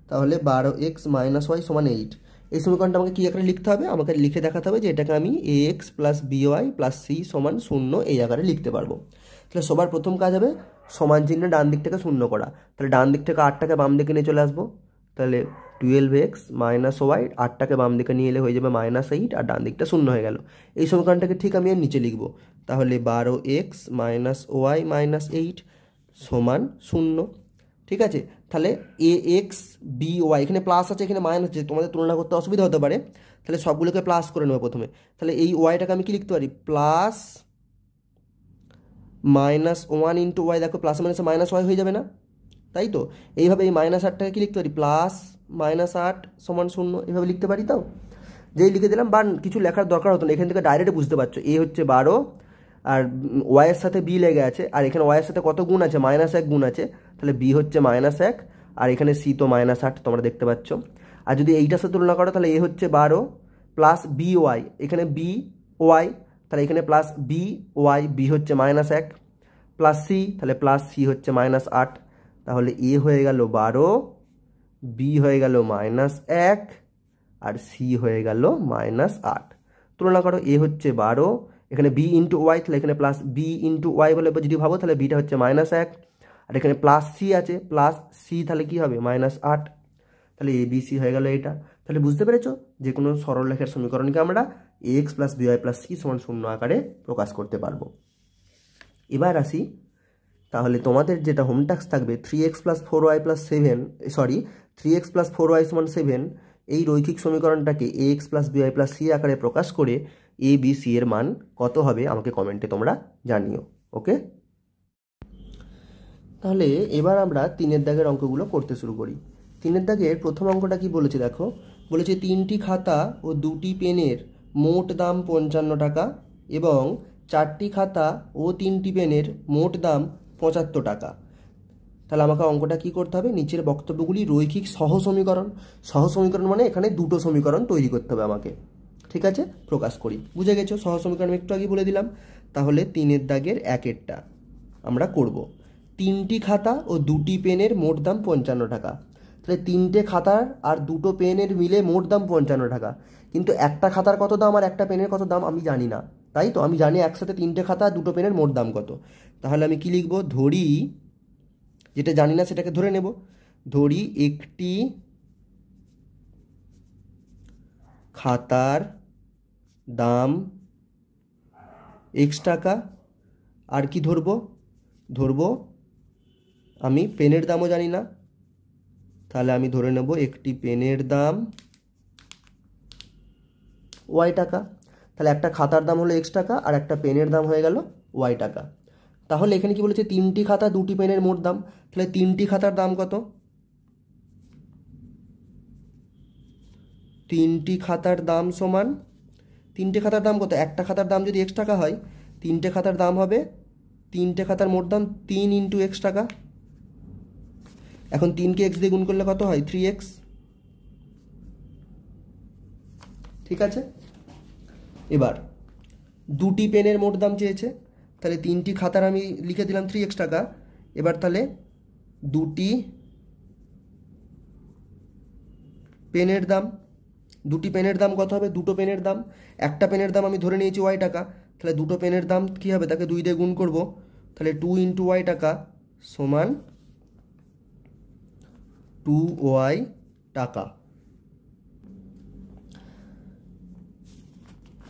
Speaker 1: তাহলে 12x মাইনাস ওয়াই সমান 8। এই সমীকরণটা আমাকে কী আকারে লিখতে হবে? আমাকে লিখে দেখাতে হবে যে এটাকে আমি ax plus by plus c সমান 0 এই আকারে লিখতে পারবো। তাহলে সবার প্রথম কাজ হবে সমান চিহ্নে ডান দিকটাকে 0 করা। তাহলে ডান দিক থেকে 8টাকে বাম দিকে নিয়ে চলে আসবো। তাহলে 12x মাইনাস ওয়াই, 8টাকে বাম দিকে নিয়ে এলে হয়ে যাবে মাইনাস 8, আর ডান দিকটা 0 হয়ে গেল। এই সমীকরণটাকে ঠিক আমি এর নিচে লিখবো। তাহলে 12x মাইনাস ওয়াই মাইনাস 8 সমান 0। ঠিক আছে, তাহলে ax by, এখানে প্লাস আছে এখানে মাইনাস আছে, তোমাদের তুলনা করতে অসুবিধা হতে পারে, তাহলে সবগুলোকে প্লাস করে নেবো প্রথমে। তাহলে এই ওয়াইটাকে আমি কি লিখতে পারি? Plus minus 1 into Y. দেখো, প্লাস মাইনাসে মাইনাস ওয়াই হয়ে যাবে না? তাই তো, এইভাবে এই মাইনাস 8টাকে কি লিখতে পারি? প্লাস মাইনাস 8 সমান 0, এইভাবে লিখতে পারি। তাও যেই লিখে দিলাম, বা কিছু লেখার দরকার হতো না, এখান থেকে ডাইরেক্ট বুঝতে পারছো এ হচ্ছে 12, আর ওয়াইয়ের সাথে বি লেগে আছে, আর এখানে ওয়াইয়ের সাথে কত গুণ আছে? মাইনাস 1 গুণ আছে। তাহলে বি হচ্ছে মাইনাস 1, আর এখানে সি তো মাইনাস 8 তোমরা দেখতে পাচ্ছ। আর যদি এইটার সাথে তুলনা করো, তাহলে এ হচ্ছে 12 প্লাস বি ওয়াই, এখানে বি ওয়াই, তাহলে এখানে প্লাস বি ওয়াই, বি হচ্ছে মাইনাস 1 প্লাস সি, তাহলে প্লাস সি হচ্ছে মাইনাস 8। তাহলে এ হয়ে গেল 12, বি হয়ে গেল মাইনাস 1, আর সি হয়ে গেল মাইনাস 8। তুলনা করো, এ হচ্ছে 12, এখানে বি ইন্টু ওয়াই, তাহলে এখানে প্লাস বি ইন্টু ওয়াই বলে যদি ভাবো, তাহলে বিটা হচ্ছে মাইনাস 1, আর এখানে প্লাস সি আছে, প্লাস সি তাহলে কি হবে? মাইনাস 8। তাহলে এ বি সি হয়ে গেল এটা। তাহলে বুঝতে পেরেছো, যে কোনো সরলরেখার সমীকরণকে আমরা ax plus by plus c সমান 0 আকারে প্রকাশ করতে পারবো। এবার আসি, তাহলে তোমাদের যেটা হোম টাস্ক থাকবে 3x plus 4y plus 7, sorry 3x plus 4y সমান 7, এই রৈখিক সমীকরণটাকে ax plus by plus c আকারে প্রকাশ করে a b c এর মান কত হবে আমাকে কমেন্টে তোমরা জানিও। ওকে, তাহলে এবার আমরা 3-এর দাগের অঙ্কগুলো করতে শুরু করি। 3-এর দাগের প্রথম অঙ্কটা কি বলেছে দেখো, বলেছে 3টি খাতা ও 2টি পেনের মোট দাম 55 টাকা এবং 4টি খাতা ও 3টি পেনের মোট দাম 75 টাকা। তাহলে আমাকে অঙ্কটা কি করতে হবে? নিচের বক্তব্যগুলি রৈখিক সহসমীকরণ, সহসমীকরণ মানে এখানে দুটো সমীকরণ তৈরি করতে হবে আমাকে। ঠিক আছে, প্রকাশ করি। বুঝে গেছো সহসমীকরণ একটু আগে বলে দিলাম। তাহলে 3-এর দাগের 1-এরটা আমরা করব। 3টি খাতা ও 2টি পেনের মোট দাম 55 টাকা। তাহলে 3টে খাতার আর 2টো পেনের মিলে মোট দাম 55 টাকা, কিন্তু একটা খাতার কত দাম আর একটা পেনের কত দাম আমি জানি না, তাই তো? আমি জানি একসাথে 3টে খাতা আর 2টো পেনের মোট দাম কত। তাহলে আমি কি লিখব? ধরি, যেটা জানি না সেটাকে ধরে নেব। ধরি একটি খাতার দাম x টাকা, আর কি ধরবো? ধরবো আমি পেনের দামও জানি না, তাহলে আমি ধরে নেব একটি পেনের দাম y টাকা। তাহলে একটা খাতার দাম হলো x টাকা আর একটা পেনের দাম হয়ে গেল y টাকা। তাহলে এখানে কি বলেছে? 3টি খাতা 2টি পেনের মোট দাম। তাহলে 3টি খাতার দাম কত? 3টি খাতার দাম সমান তিনটে খাতার দাম কত? একটা খাতার দাম যদি এক্স টাকা হয়, তিনটে খাতার দাম হবে, তিনটে খাতার মোট দাম 3 ইন্টু এক্স টাকা। এখন 3কে এক্স দিয়ে গুণ করলে কত হয়? 3x। ঠিক আছে, এবার দুটি পেনের মোট দাম চেয়েছে, তাহলে তিনটি খাতার আমি লিখে দিলাম 3x টাকা। এবার তাহলে দুটি পেনের দাম, দুটি পেনের দাম কত হবে? দুটো পেনের দাম, একটা পেনের দাম আমি ধরে নিয়েছি y টাকা, তাহলে দুটো পেনের দাম কী হবে? তাকে 2 দিয়ে গুণ করব, তাহলে 2 ইন্টু y টাকা সমান 2y টাকা।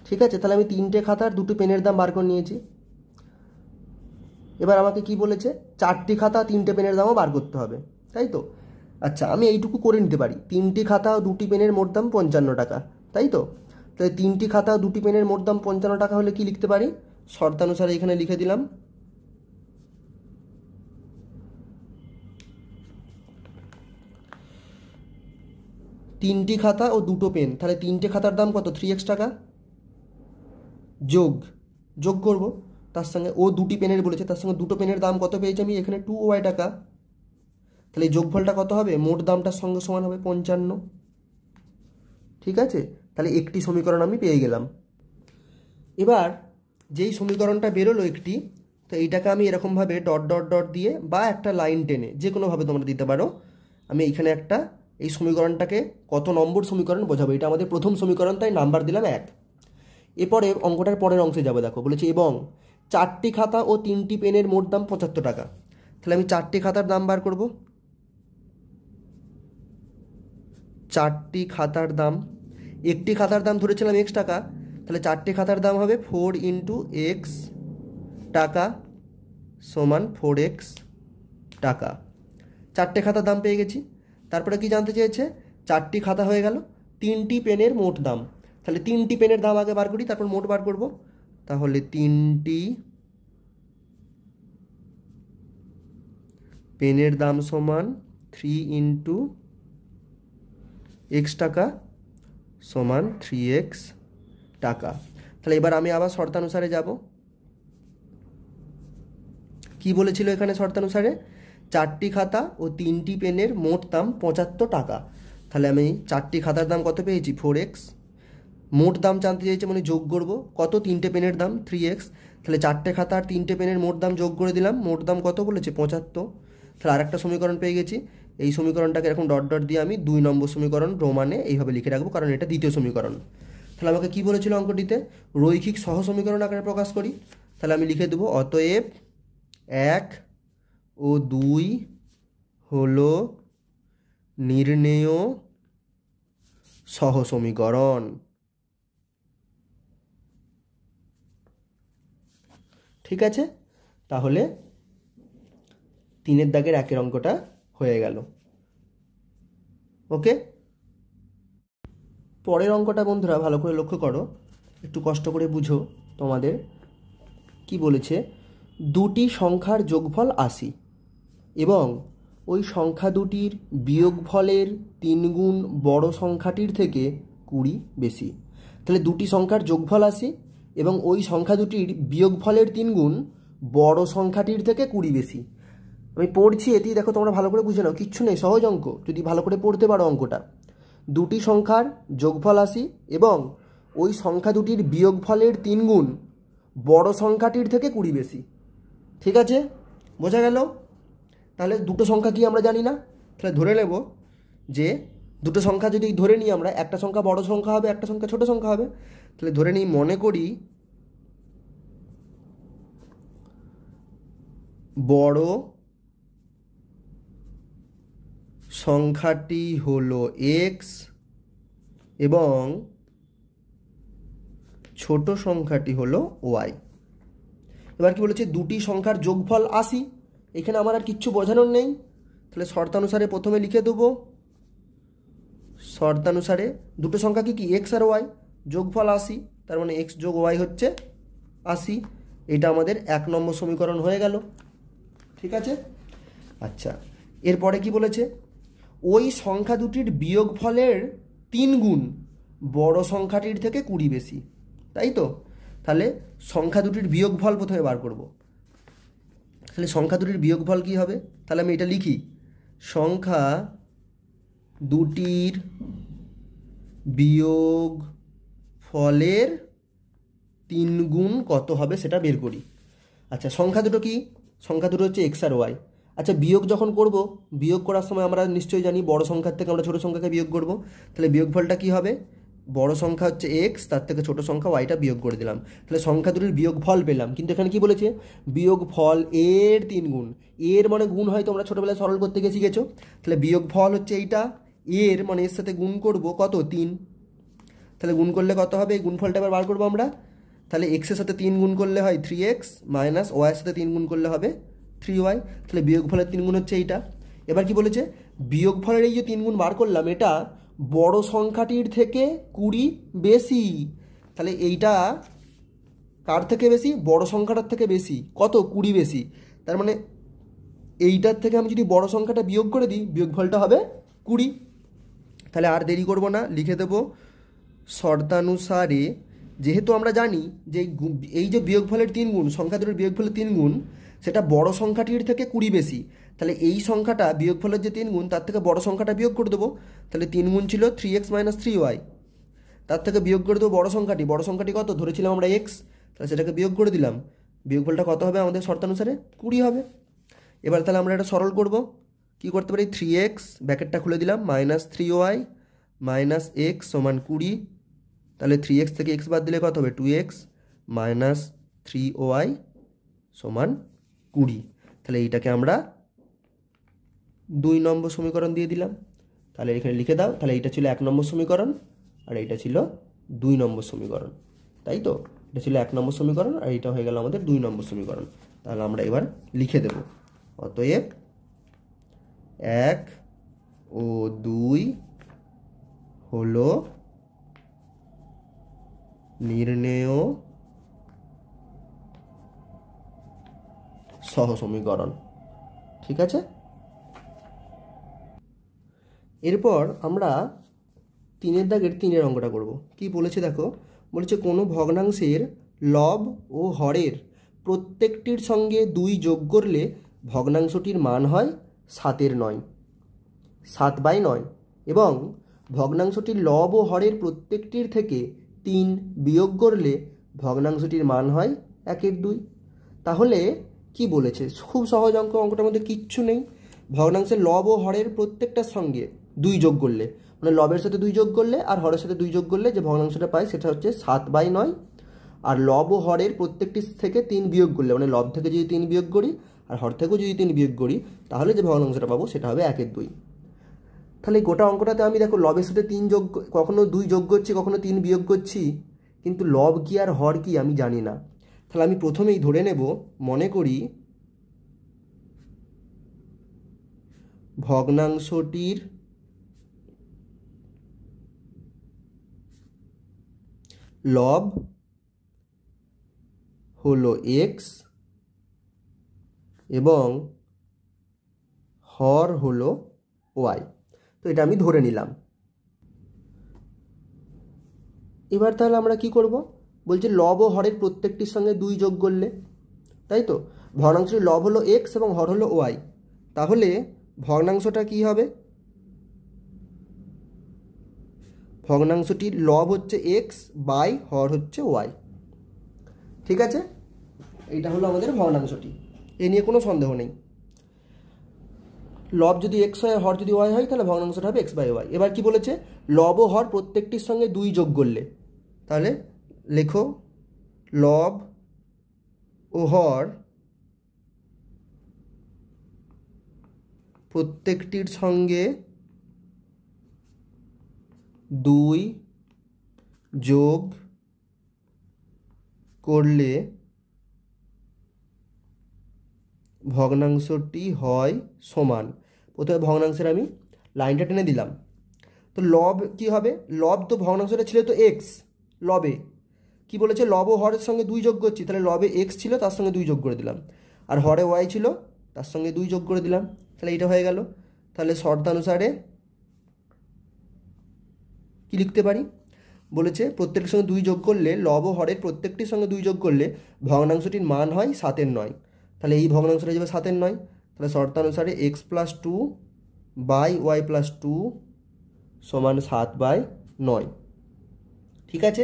Speaker 1: ঠিক আছে, তাহলে আমি তিনটে খাতার দুটো পেনের দাম বার করে নিয়েছি। এবার আমাকে কি বলেছে? 4টি খাতা 3টে পেনের দামও বার করতে হবে, তাই তো? আচ্ছা, আমি এইটুকু করে নিতে পারি, 3টি খাতা ও 2টি পেনের মোট দাম 55 টাকা, তাই তো? তাহলে 3টি খাতা ও 2টি পেনের মোট দাম 55 টাকা হলে কি লিখতে পারি? শর্তানুসারে এখানে লিখে দিলাম, তিনটি খাতা ও দুটো পেন, তাহলে তিনটে খাতার দাম কত? 3x টাকা, যোগ যোগ করব তার সঙ্গে, ও দুটি পেনের বলেছে, তার সঙ্গে দুটো পেনের দাম কত পেয়েছি আমি? এখানে 2y টাকা। তাহলে এই যোগফলটা কত হবে? মোট দামটার সঙ্গে সমান হবে 55। ঠিক আছে, তাহলে একটি সমীকরণ আমি পেয়ে গেলাম। এবার যেই সমীকরণটা বেরোলো একটি, তো এইটাকে আমি এরকমভাবে ডট ডট ডট দিয়ে বা একটা লাইন টেনে যে কোনোভাবে তোমরা দিতে পারো, আমি এইখানে একটা এই সমীকরণটাকে কত নম্বর সমীকরণ বোঝাবো। এটা আমাদের প্রথম সমীকরণ, তাই নাম্বার দিলাম 1। এরপরে অঙ্কটার পরের অংশে যাবো। দেখো বলেছে এবং 4টি খাতা ও 3টি পেনের মোট দাম 75 টাকা। তাহলে আমি 4টি খাতার দাম বার করব। 4টি খাতার দাম, একটি খাতার দাম ধরেছিলাম x টাকা, তাহলে 4টি খাতার দাম হবে 4 ইন্টু এক্স টাকা সমান 4x টাকা। 4টে খাতার দাম পেয়ে গেছি। তারপরে কি জানতে চেয়েছে? 4টি খাতা হয়ে গেল, 3টি পেনের মোট দাম। তাহলে 3টি পেনের দাম আগে বার করি, তারপর মোট বার করব। তাহলে 3টি পেনের দাম সমান 3 ইন্টু এক্স টাকা সমান 3x টাকা। তাহলে এবার আমি আবার শর্তানুসারে যাব। কি বলেছিল এখানে শর্তানুসারে? 4টি খাতা ও 3টি পেনের মোট দাম 75 টাকা। তাহলে আমি 4টি খাতার দাম কত পেয়েছি? 4x। মোট দাম জানতে চাইছে, মানে যোগ করব কত? 3টে পেনের দাম 3x। তাহলে 4টে খাতা আর 3টে পেনের মোট দাম যোগ করে দিলাম, মোট দাম কত বলেছে? 75। তাহলে আরেকটা সমীকরণ পেয়ে গেছি। এই সমীকরণটাকে এরকম ডট ডট দিয়ে আমি 2 নম্বর সমীকরণ রোমানে এইভাবে লিখে রাখবো, কারণ এটা দ্বিতীয় সমীকরণ। তাহলে আমাকে কি বলেছিল অঙ্কটিতে? রৈখিক সহ সমীকরণ আকারে প্রকাশ করি। তাহলে আমি লিখে দেবো অতএব 1 ও 2 হলো নির্ণেয় সহ সমীকরণ। ঠিক আছে, তাহলে 3-এর দাগের 1-এর অঙ্কটা হয়ে গেল। ওকে, পরের অঙ্কটা বন্ধুরা ভালো করে লক্ষ্য করো, একটু কষ্ট করে বুঝো। তোমাদের কি বলেছে? দুটি সংখ্যার যোগফল 80 এবং ওই সংখ্যা দুটির বিয়োগফলের 3 গুণ বড় সংখ্যাটির থেকে 20 বেশি। তাহলে দুটি সংখ্যার যোগফল 80 এবং ওই সংখ্যা দুটির বিয়োগফলের 3 গুণ বড় সংখ্যাটির থেকে 20 বেশি। আমি পড়ছি এটি, দেখো তোমরা ভালো করে বুঝে নাও, কিচ্ছু নেই, সহজ অঙ্ক, যদি ভালো করে পড়তে পারো অঙ্কটা। দুটি সংখ্যার যোগফল 80 এবং ওই সংখ্যা দুটির বিয়োগফলের 3 গুণ বড় সংখ্যাটির থেকে 20 বেশি। ঠিক আছে, বোঝা গেল? তাহলে দুটো সংখ্যা কি আমরা জানি না, তাহলে ধরে নেব যে দুটো সংখ্যা যদি ধরে নিই আমরা, একটা সংখ্যা বড় সংখ্যা হবে, একটা সংখ্যা ছোট সংখ্যা হবে। তাহলে ধরে নিই, মনে করি বড় সংখ্যাটি হলো x এবং ছোট সংখ্যাটি হলো y। এবার কি বলেছে? দুটি সংখ্যার যোগফল 80। এখানে আমার আর কিচ্ছু বোঝানোর নেই, তাহলে শর্তানুসারে প্রথমে লিখে দেবো, শর্তানুসারে দুটো সংখ্যা কি কি? x আর y, যোগফল 80, তার মানে x যোগ y হচ্ছে 80। এটা আমাদের 1 নম্বর সমীকরণ হয়ে গেল। ঠিক আছে, আচ্ছা, এরপরে কি বলেছে? ওই সংখ্যা দুটির বিয়োগফলের 3 গুণ বড় সংখ্যাটির থেকে 20 বেশি। তাই তো? তাহলে সংখ্যা দুটির বিয়োগফল প্রথমে বার করব। তাহলে সংখ্যা দুটির বিয়োগফল কী হবে? তাহলে আমি এটা লিখি, সংখ্যা দুটির বিয়োগ ফলের 3 গুণ কত হবে সেটা বের করি। আচ্ছা, সংখ্যা দুটো কি? সংখ্যা দুটো হচ্ছে এক্স আর ওয়াই। আচ্ছা, বিয়োগ যখন করব, বিয়োগ করার সময় আমরা নিশ্চয়ই জানি বড় সংখ্যার থেকে আমরা ছোটো সংখ্যাকে বিয়োগ করব। তাহলে বিয়োগফলটা কী হবে? বড় সংখ্যা হচ্ছে এক্স, তার থেকে ছোটো সংখ্যা ওয়াইটা বিয়োগ করে দিলাম। তাহলে সংখ্যা দুটির বিয়োগফল পেলাম। কিন্তু এখানে কি বলেছে? বিয়োগফল এর 3 গুণ। এর মানে গুণ হয়, তোমরা ছোটোবেলায় সরল করতে গিয়ে শিখেছো। তাহলে বিয়োগফল হচ্ছে এইটা, এর মানে এর সাথে গুণ করব কত? 3। তাহলে গুণ করলে কত হবে? এই গুণফলটা এবার বার করবো আমরা। তাহলে এক্সের সাথে 3 গুণ করলে হয় 3x মাইনাস ওয়াইয়ের সাথে 3 গুণ করলে হবে 3y। তাহলে বিয়োগফলের 3 গুণ হচ্ছে এইটা। এবার কি বলেছে? বিয়োগফলের এই যে 3 গুণ বার করলাম, এটা বড় সংখ্যাটির থেকে 20 বেশি। তাহলে এইটা কার থেকে বেশি? বড় সংখ্যাটার থেকে বেশি। কত? 20 বেশি। তার মানে এইটার থেকে আমি যদি বড় সংখ্যাটা বিয়োগ করে দিই, বিয়োগফলটা হবে 20। তাহলে আর দেরি করব না, লিখে দেব শর্তানুসারে, যেহেতু আমরা জানি যে এই যে বিয়োগফলের 3 গুণ, সংখ্যা দুটোর বিয়োগফলের 3 গুণ, সেটা বড় সংখ্যাটির থেকে 20 বেশি। তাহলে এই সংখ্যাটা বিয়োগফলের যে 3 গুণ, তার থেকে বড় সংখ্যাটা বিয়োগ করে দেবো। তাহলে 3 গুণ ছিল 3x মাইনাস 3y, তার থেকে বিয়োগ করে দেবো বড় সংখ্যাটি। বড় সংখ্যাটি কত ধরেছিলাম আমরা? x। তাহলে সেটাকে বিয়োগ করে দিলাম। বিয়োগফলটা কত হবে আমাদের শর্তানুসারে? 20 হবে। এবার তাহলে আমরা এটা সরল করব। কি করতে পারি? 3x ব্র্যাকেটটা খুলে দিলাম মাইনাস 3y মাইনাস x সমান 20। তাহলে 3x থেকে x বাদ দিলে কত হবে? 2x মাইনাস 3y সমান 20। তাহলে এইটাকে আমরা 2 নম্বর সমীকরণ দিয়ে দিলাম। তাহলে এখানে লিখে দাও। তাহলে এইটা ছিল 1 নম্বর সমীকরণ আর এইটা ছিল 2 নম্বর সমীকরণ, তাই তো? এটা ছিল 1 নম্বর সমীকরণ আর এইটা হয়ে গেল আমাদের 2 নম্বর সমীকরণ। তাহলে আমরা এবার লিখে দেব, অতএব 1 ও 2 হলো নির্ণেয় সহসমীকরণ। ঠিক আছে? এরপর আমরা 3-এর দাগের 3-এর অঙ্কটা করব। কি বলেছে দেখো? বলেছে কোনো ভগ্নাংশের লব ও হরের প্রত্যেকটির সঙ্গে 2 যোগ করলে ভগ্নাংশটির মান হয় 7/9, 7/9, এবং ভগ্নাংশটির লব ও হরের প্রত্যেকটির থেকে 3 বিয়োগ করলে ভগ্নাংশটির মান হয় 1/2। তাহলে কি বলেছে? খুব সহজ অঙ্ক, অঙ্কটার মধ্যে কিচ্ছু নেই। ভগ্নাংশের লব ও হরের প্রত্যেকটার সঙ্গে 2 যোগ করলে, মানে লবের সাথে 2 যোগ করলে আর হরের সাথে 2 যোগ করলে যে ভগ্নাংশটা পাই সেটা হচ্ছে 7/9। আর লব ও হরের প্রত্যেকটি থেকে 3 বিয়োগ করলে, মানে লব থেকে যদি 3 বিয়োগ করি আর হর থেকেও যদি 3 বিয়োগ করি, তাহলে যে ভগ্নাংশটা পাবো সেটা হবে 1/2। তাহলে গোটা অঙ্কটাতে আমি দেখো লবের সাথে 3 যোগ, কখনো 2 যোগ করছি, কখনো 3 বিয়োগ করছি, কিন্তু লব কি আর হর কি আমি জানি না। তাহলে আমি প্রথমেই ধরে নেব, মনে করি ভগ্নাংশটির লব হলো x এবং হর হলো y। তো এটা আমি ধরে নিলাম। এবার তাহলে আমরা কি করব? বলছি লব ও হরের প্রত্যেকটির সঙ্গে 2 যোগ করলে, তাই তো? ভগ্নাংশটির লব হলো x এবং হর হলো y। তাহলে ভগ্নাংশটা কি হবে? ভগ্নাংশটির লব হচ্ছে x বাই হর হচ্ছে y। ঠিক আছে? এইটা হলো আমাদের ভগ্নাংশটি, এ নিয়ে কোনো সন্দেহ নেই। লব যদি x হয়, হর যদি y হয়, তাহলে ভগ্নাংশটা হবে x/y। এবার কি বলেছে? লব ও হর প্রত্যেকটির সঙ্গে 2 যোগ করলে, তাহলে লেখো লব ও হর প্রত্যেকটির সঙ্গে 2 যোগ করলে ভগ্নাংশটি হয় সমান। প্রথমে ভগ্নাংশের আমি লাইনটা টেনে দিলাম। তো লব কি হবে? লব তো ভগ্নাংশটা ছিল তো এক্স, লবে কি বলেছে? লব ও হরের সঙ্গে 2 যোগ করছি, তাহলে লবে এক্স ছিল, তার সঙ্গে 2 যোগ করে দিলাম, আর হরে ওয়াই ছিল, তার সঙ্গে 2 যোগ করে দিলাম। তাহলে এইটা হয়ে গেল। তাহলে শর্তানুসারে কি লিখতে পারি? বলেছে প্রত্যেকটির সঙ্গে 2 যোগ করলে লব ও হরের প্রত্যেকটির সঙ্গে 2 যোগ করলে ভগ্নাংশটির মান হয় 7-এর 9। তাহলে এই ভগ্নাংশটা যাবে 7-এর 9। তাহলে শর্তানুসারে x+2 বাই y+2 সমান 7/9। ঠিক আছে,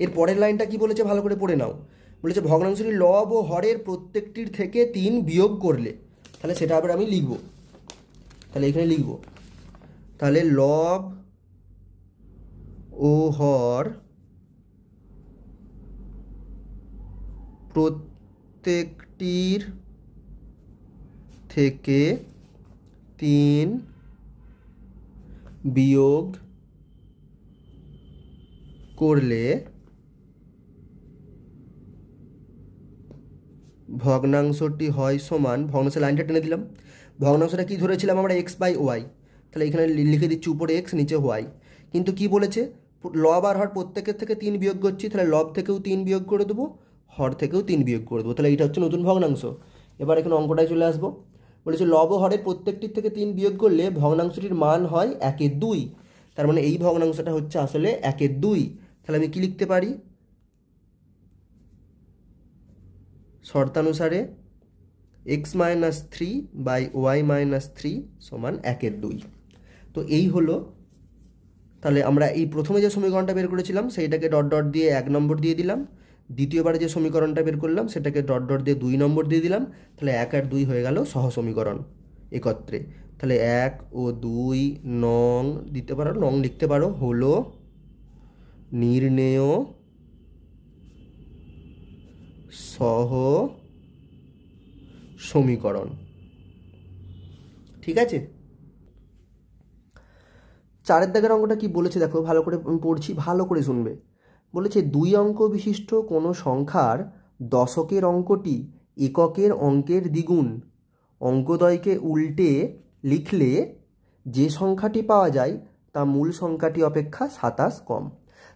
Speaker 1: এর পরের লাইনটা কি বলেছে ভালো করে পড়ে নাও। বলেছে ভগ্নাংশটির লব ও হরের প্রত্যেকটির থেকে 3 বিয়োগ করলে, তাহলে সেটা আবার আমি লিখব। তাহলে এখানে লিখব, তাহলে লব ও হর প্রত্যেকটির থেকে 3 বিয়োগ করলে ভগ্নাংশটি হয় সমান, ভগ্নাংশের লাইনটা টেনে দিলাম। ভগ্নাংশটা কি ধরেছিলাম আমরা x/y, তাহলে এখানে লিখে দিচ্ছি উপরে x নিচে y। কিন্তু কি বলেছে লব আর হর প্রত্যেকের থেকে 3 বিয়োগ করছি, তাহলে লব থেকেও 3 বিয়োগ করে দেবো, হর থেকেও 3 বিয়োগ করে দেবো। তাহলে এটা হচ্ছে নতুন ভগ্নাংশ। এবার এখানে অঙ্কটায় চলে আসবো। বলেছে লব ও হরের প্রত্যেকটির থেকে 3 বিয়োগ করলে ভগ্নাংশটির মান হয় 1/2। তার মানে এই ভগ্নাংশটা হচ্ছে আসলে 1/2। তাহলে আমি কি লিখতে পারি, শর্তানুসারে x-3 বাই y-3 সমান 1/2। তো এই হলো, তাহলে আমরা এই প্রথমে যে সমীকরণটা বের করেছিলাম সেইটাকে ডট ডট দিয়ে 1 নম্বর দিয়ে দিলাম, দ্বিতীয়বারে যে সমীকরণটা বের করলাম সেটাকে ডট ডট দিয়ে 2 নম্বর দিয়ে দিলাম। তাহলে 1 আর 2 হয়ে গেল সহ সমীকরণ একত্রে। তাহলে 1 ও 2 নং দিতে পারো, নং লিখতে পারো, হলো নির্ণেয় সহ সমীকরণ। ঠিক আছে, 4 দাগের অঙ্কটা কি বলেছে দেখো, ভালো করে পড়ছি, ভালো করে শুনবে। বলেছে 2 অঙ্ক বিশিষ্ট কোনো সংখ্যার দশকের অঙ্কটি এককের অঙ্কের দ্বিগুণ, অঙ্কদ্বয়কে উল্টে লিখলে যে সংখ্যাটি পাওয়া যায় তা মূল সংখ্যাটি অপেক্ষা 27 কম।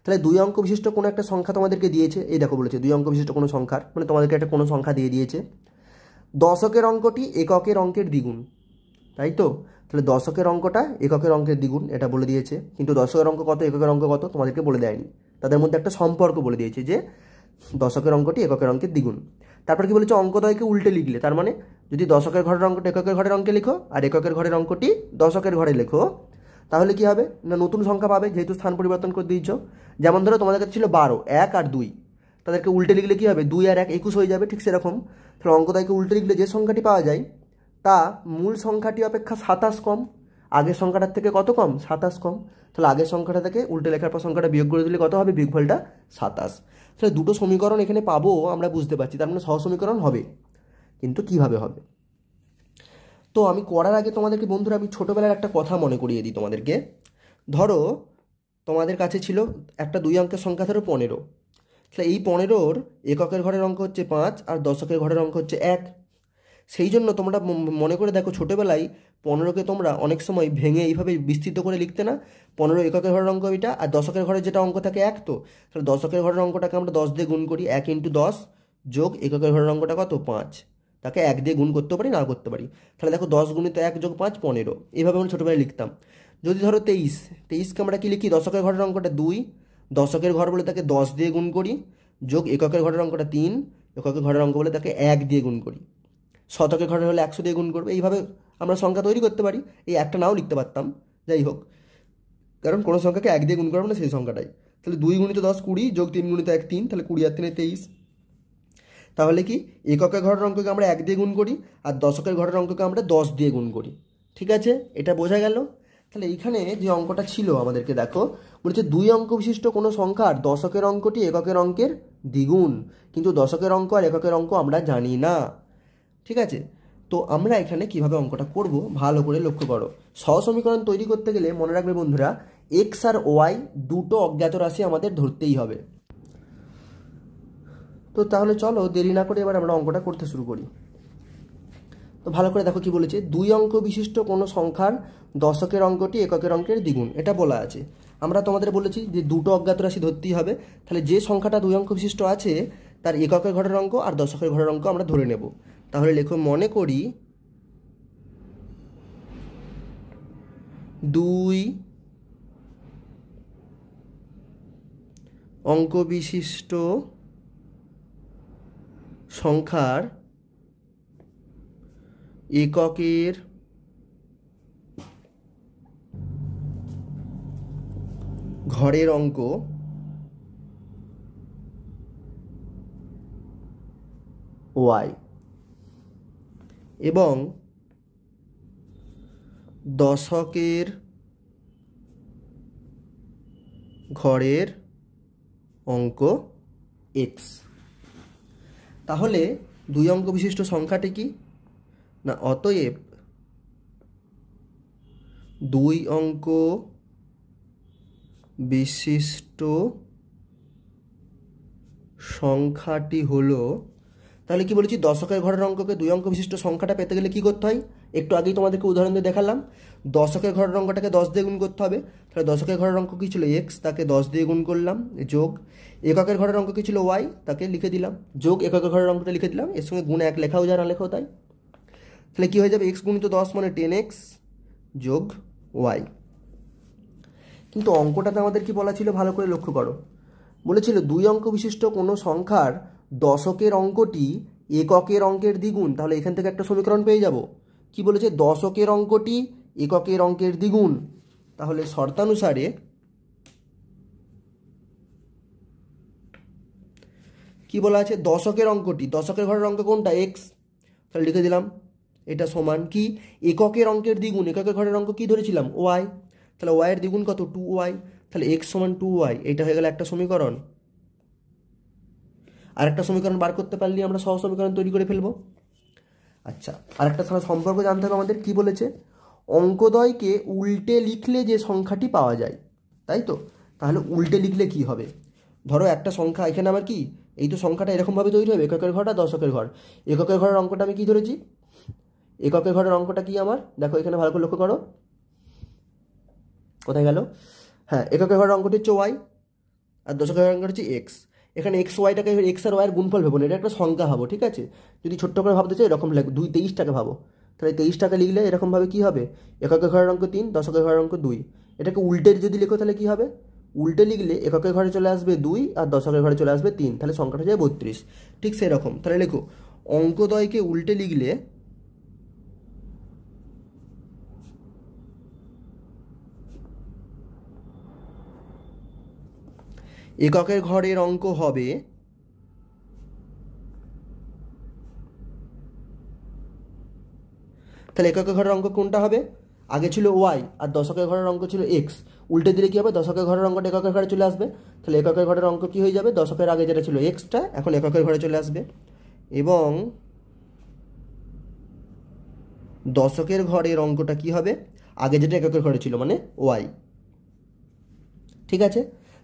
Speaker 1: তাহলে 2 অঙ্ক বিশিষ্ট কোনো একটা সংখ্যা তোমাদেরকে দিয়েছে, এই দেখো বলেছে 2 অঙ্ক বিশিষ্ট কোনো সংখ্যার, মানে তোমাদেরকে একটা কোনো সংখ্যা দিয়ে দিয়েছে, দশকের অঙ্কটি এককের অঙ্কের দ্বিগুণ, তাই তো। তাহলে দশকের অঙ্কটা এককের অঙ্কের দ্বিগুণ এটা বলে দিয়েছে, কিন্তু দশকের অঙ্ক কত এককের অঙ্ক কত তোমাদেরকে বলে দেয়নি। তাদের মধ্যে একটা সম্পর্ক বলে দিয়েছে যে দশকের অঙ্কটি এককের অঙ্কের দ্বিগুণ। তারপর কি বলেছে অঙ্কদ্বয়কে উল্টে লিখলে, তার মানে যদি দশকের ঘরের অঙ্কটা এককের ঘরের অঙ্কে লিখো আর এককের ঘরের অঙ্কটি দশকের ঘরে লেখো, তাহলে কি হবে না নতুন সংখ্যা পাবে, যেহেতু স্থান পরিবর্তন করে দিয়েছ। যেমন ধরো তোমাদের কাছে ছিল 12, 1 আর 2, তাদেরকে উল্টে লিখলে কি হবে 2 আর 1 21 হয়ে যাবে, ঠিক সেরকম। তাহলে অঙ্কদ্বয়কে উল্টে লিখলে যে সংখ্যাটি পাওয়া যায় তা মূল সংখ্যাটি অপেক্ষা 27 কম। আগের সংখ্যাটার থেকে কত কম, 27 কম। তাহলে আগের সংখ্যাটা থেকে উল্টে লেখার পর সংখ্যাটা বিয়োগ করে দিলে কত হবে, বিয়োগফলটা 27। তাহলে দুটো সমীকরণ এখানে পাবো আমরা বুঝতে পারছি, তার মানে সহ সমীকরণ হবে, কিন্তু কিভাবে হবে। তো আমি করার আগে তোমাদেরকে বন্ধুরা আমি ছোটোবেলার একটা কথা মনে করিয়ে দিই তোমাদেরকে। ধরো তোমাদের কাছে ছিল একটা 2 অঙ্কের সংখ্যা, ধরো 15। তাহলে এই 15-র এককের ঘরের অঙ্ক হচ্ছে 5 আর দশকের ঘরের অঙ্ক হচ্ছে 1। সেই জন্য তোমরা মনে করে দেখো ছোটোবেলায় 15কে তোমরা অনেক সময় ভেঙে এইভাবে বিস্তৃত করে লিখতে না, 15 এককের ঘরের অঙ্ক এটা আর দশকের ঘরের যেটা অঙ্ক থাকে 1, তো তাহলে দশকের ঘরের অঙ্কটাকে আমরা 10 দিয়ে গুণ করি, 1 × 10 যোগ এককের ঘরের অঙ্কটা কত 5, তাকে 1 দিয়ে গুণ করতে পারি না করতে পারি। তাহলে দেখো 10 × 1 + 5 15, এইভাবে আমরা ছোটোবেলায় লিখতাম। যদি ধরো 23কে আমরা কি লিখি, দশকের ঘরের অঙ্কটা 2, দশকের ঘর বলে তাকে 10 দিয়ে গুণ করি, যোগ এককের ঘরের অঙ্কটা 3, এককের ঘরের অঙ্ক বলে তাকে 1 দিয়ে গুণ করি, শতকের ঘরে হলে 100 দিয়ে গুণ করবে। এইভাবে আমরা সংখ্যা তৈরি করতে পারি, এই একটা নাও লিখতে পারতাম, যাই হোক, কারণ কোনো সংখ্যাকে 1 দিয়ে গুণ করবো না সেই সংখ্যাটাই। তাহলে 2 × 10 20 যোগ 3 × 1 3, তাহলে 20 আর 3 23। তাহলে কি এককের ঘরের অঙ্ককে আমরা 1 দিয়ে গুণ করি আর দশকের ঘরের অঙ্ককে আমরা 10 দিয়ে গুণ করি। ঠিক আছে, এটা বোঝা গেল। তাহলে এইখানে যে অঙ্কটা ছিল আমাদেরকে দেখো বলেছে 2 অঙ্ক বিশিষ্ট কোনো সংখ্যার দশকের অঙ্কটি এককের অঙ্কের দ্বিগুণ, কিন্তু দশকের অঙ্ক আর এককের অঙ্ক আমরা জানি না। ঠিক আছে, তো আমরা এখানে কিভাবে অঙ্কটা করব ভালো করে লক্ষ্য করো। সহ সমীকরণ তৈরি করতে গেলে মনে রাখবে বন্ধুরা x আর y দুটো অজ্ঞাত রাশি আমাদের ধরতেই হবে। তো তাহলে চলো দেরি না করে এবার আমরা অঙ্কটা করতে শুরু করি। তো ভালো করে দেখো কি বলেছে, 2 অঙ্ক বিশিষ্ট কোনো সংখ্যার দশকের অঙ্কটি এককের অঙ্কের দ্বিগুণ, এটা বলা আছে। আমরা তোমাদের বলেছি যে দুটো অজ্ঞাত রাশি ধরতেই হবে, তাহলে যে সংখ্যাটা 2 অঙ্ক বিশিষ্ট আছে তার এককের ঘরের অঙ্ক আর দশকের ঘরের অঙ্ক আমরা ধরে নেব। তাহলে লেখো মনে করি 2 অঙ্ক বিশিষ্ট সংখ্যার এককের ঘরের অঙ্ক y এবং দশকের ঘরের অঙ্ক x। তাহলে দুই অঙ্ক বিশিষ্ট সংখ্যাটি কি না, অতএব দুই অঙ্ক বিশিষ্ট সংখ্যাটি হলো, তাহলে কি বলেছি, দশকের ঘরের অঙ্ককে দুই অঙ্ক বিশিষ্ট সংখ্যাটা পেতে গেলে কি করতে হয়, একটু আগেই তোমাদেরকে উদাহরণ দিয়ে দেখালাম। দশকের ঘরের অঙ্কটাকে 10 দিয়ে গুণ করতে হবে, তাহলে দশকের ঘরের অঙ্ক কী ছিল এক্স, তাকে 10 দিয়ে গুণ করলাম, যোগ এককের ঘরের অঙ্ক কী ছিল ওয়াই, তাকে লিখে দিলাম, যোগ এককের ঘরের অঙ্কটা লিখে দিলাম, এর সঙ্গে গুণ এক লেখাও যায় না লেখাও তাই। তাহলে কী হয়ে যাবে, এক্স গুণিত 10 মানে 10x যোগ ওয়াই। কিন্তু অঙ্কটাতে আমাদের কি বলা ছিল ভালো করে লক্ষ্য করো, বলেছিল দুই অঙ্ক বিশিষ্ট কোনো সংখ্যার দশকের অঙ্কটি এককের অঙ্কের দ্বিগুণ। তাহলে এখান থেকে একটা সমীকরণ পেয়ে যাব, কি বলেছে, দশকের অঙ্কটি এককের অঙ্কের দ্বিগুণ। তাহলে শর্তানুসারে কি বলা আছে, দশকের অঙ্কটি, দশকের ঘরের অঙ্ক কোনটা এক্স, তাহলে লিখে দিলাম এটা সমান কি এককের অঙ্কের দ্বিগুণ, এককের ঘরের অঙ্ক কি ধরেছিলাম ওয়াই, তাহলে ওয়াইয়ের দ্বিগুণ কত 2y, তাহলে এক্স সমান 2y, এইটা হয়ে গেল একটা সমীকরণ। আর একটা সমীকরণ বার করতে পারলে আমরা সহজ সমীকরণ তৈরি করে ফেলবো। আচ্ছা, আর একটা সম্পর্ক জানতে হবে আমাদের, কি বলেছে, অঙ্কদ্বয়কে উল্টে লিখলে যে সংখ্যাটি পাওয়া যায়, তাই তো। তাহলে উল্টে লিখলে কি হবে, ধরো একটা সংখ্যা এখানে আমার কি, এই তো সংখ্যাটা এরকমভাবে তৈরি হবে, এককের ঘর আর দশকের ঘর। এককের ঘরের অঙ্কটা আমি কি ধরেছি, এককের ঘরের অঙ্কটা কি আমার, দেখো এখানে ভালো করে লক্ষ্য করো, কোথায় গেল, হ্যাঁ এককের ঘরের অঙ্কটি হচ্ছে ওয়াই আর দশকের ঘরের অঙ্কটি হচ্ছে এক্স। এখানে এক্স ওয়াইটাকে এক্স আর ওয়াইয়ের গুণফল ভেবো না, এটা একটা সংখ্যা ভাবো, ঠিক আছে। যদি ছোট্ট করে ভাবতে চাই এরকম লাগবে, 23টাকে ভাবো, তাহলে 23টাকে লিখলে এরকমভাবে কী হবে, এককের ঘরের অঙ্ক 3, দশকের ঘরের অঙ্ক 2। এটাকে উল্টে যদি লিখো তাহলে কী হবে, উল্টে লিখলে এককের ঘরে চলে আসবে 2 আর দশকের ঘরে চলে আসবে 3, তাহলে সংখ্যাটা যায় 32। ঠিক সেরকম তাহলে লেখো, অঙ্কদ্বয়কে উল্টে লিখলে এককের ঘরের অঙ্ক হবে তাহলে এককের ঘরের অঙ্ক কোনটা হবে, আগে ছিল ওয়াই আর দশকের ঘরের অঙ্ক ছিল এক্স, উল্টে দিলে কী হবে, দশকের ঘরের অঙ্কটা এককের ঘরে চলে আসবে, তাহলে এককের ঘরের অঙ্ক কী হয়ে যাবে, দশকের আগে যেটা ছিল এক্সটা এখন এককের ঘরে চলে আসবে, এবং দশকের ঘরের অঙ্কটা কি হবে, আগে যেটা এককের ঘরে ছিল মানে ওয়াই। ঠিক আছে,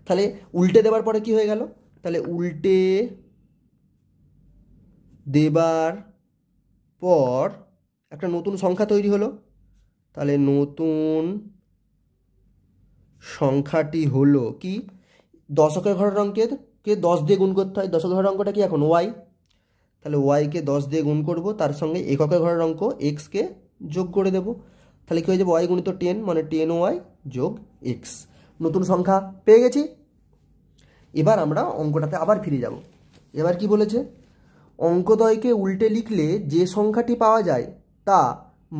Speaker 1: তাহলে উল্টে দেওয়ার পরে কি হয়ে গেল, তাহলে উল্টে দেবার পর একটা নতুন সংখ্যা তৈরি হলো, তাহলে নতুন সংখ্যাটি হলো কি, দশকের ঘরের অঙ্কের কে 10 দিয়ে গুণ করতে হয়, দশকের ঘরের অঙ্কটা কি এখন ওয়াই, তাহলে ওয়াইকে 10 দিয়ে গুণ করব, তার সঙ্গে এককের ঘরের অঙ্ক এক্সকে যোগ করে দেব, তাহলে কী হয়ে যাবে, ওয়াই গুণিত 10 মানে 10y যোগ এক্স, নতুন সংখ্যা পেয়ে গেছি। এবার আমরা অঙ্কটাতে আবার ফিরে যাব। এবার কি বলেছে, অঙ্কদ্বয়কে উল্টে লিখলে যে সংখ্যাটি পাওয়া যায় তা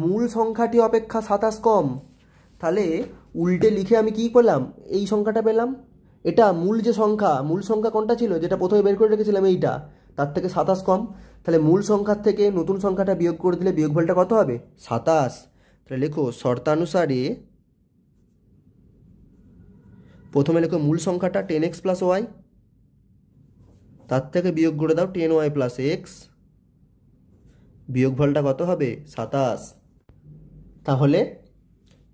Speaker 1: মূল সংখ্যাটি অপেক্ষা 27 কম। তাহলে উল্টে লিখে আমি কি পেলাম, এই সংখ্যাটা পেলাম, এটা মূল যে সংখ্যা, মূল সংখ্যা কোনটা ছিল যেটা প্রথমে বের করে রেখেছিলাম এইটা, তার থেকে 27 কম, তাহলে মূল সংখ্যার থেকে নতুন সংখ্যাটা বিয়োগ করে দিলে বিয়োগফলটা কত হবে 27। তাহলে লেখো শর্তানুসারে, প্রথমে লেখো মূল সংখ্যাটা 10x প্লাস ওয়াই, তার থেকে বিয়োগ করে দাও 10y প্লাস এক্স, বিয়োগফলটা কত হবে 27। তাহলে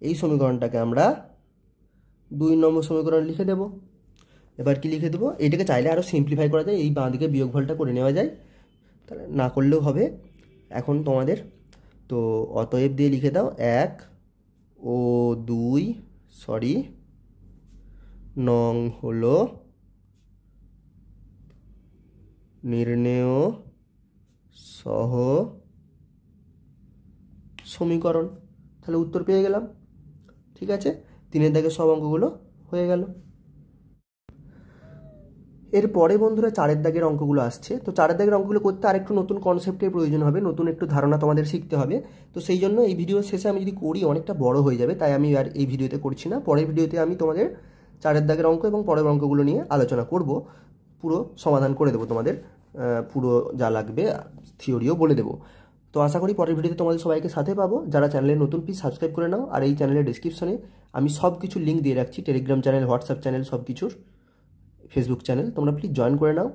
Speaker 1: এই সমীকরণটাকে আমরা 2 নম্বর সমীকরণ লিখে দেব। এবার কি লিখে দেবো, এইটাকে চাইলে আরও সিম্পলিফাই করা যায়, এই বাঁ দিকে বিয়োগফলটা করে নেওয়া যায়, তাহলে না করলেও হবে এখন তোমাদের। তো অতএব দিয়ে লিখে দাও 1 ও 2 নং হলো নির্ণেয় সহ সমীকরণ। তাহলে উত্তর পেয়ে গেলাম, ঠিক আছে, 3 দাগের সব অঙ্কগুলো হয়ে গেল। এরপরে বন্ধুরা 4-এর দাগের অঙ্কগুলো আসছে। তো 4-এর দাগের অঙ্কগুলো করতে আরেকটু নতুন কনসেপ্টের প্রয়োজন হবে, নতুন একটু ধারণা তোমাদের শিখতে হবে। তো সেই জন্য এই ভিডিওর শেষে আমি যদি করি অনেকটা বড় হয়ে যাবে, তাই আমি আর এই ভিডিওতে করছি না। পরের ভিডিওতে আমি তোমাদের 4-এর দাগের অঙ্ক এবং পরের অঙ্কগুলো নিয়ে আলোচনা করব, পুরো সমাধান করে দেবো তোমাদের, পুরো যা লাগবে থিওরিও বলে দেবো। তো আশা করি পরের ভিডিওতে তোমাদের সবাইকে সাথে পাবো। যারা চ্যানেলে নতুন প্লিজ সাবস্ক্রাইব করে নাও, আর এই চ্যানেলের ডিসক্রিপশনে আমি সব কিছুর লিঙ্ক দিয়ে রাখছি, টেলিগ্রাম চ্যানেল, হোয়াটসঅ্যাপ চ্যানেল, সব কিছুর, ফেসবুক চ্যানেল, তোমরা প্লিজ জয়েন করে নাও,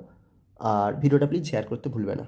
Speaker 1: আর ভিডিওটা প্লিজ শেয়ার করতে ভুলবে না।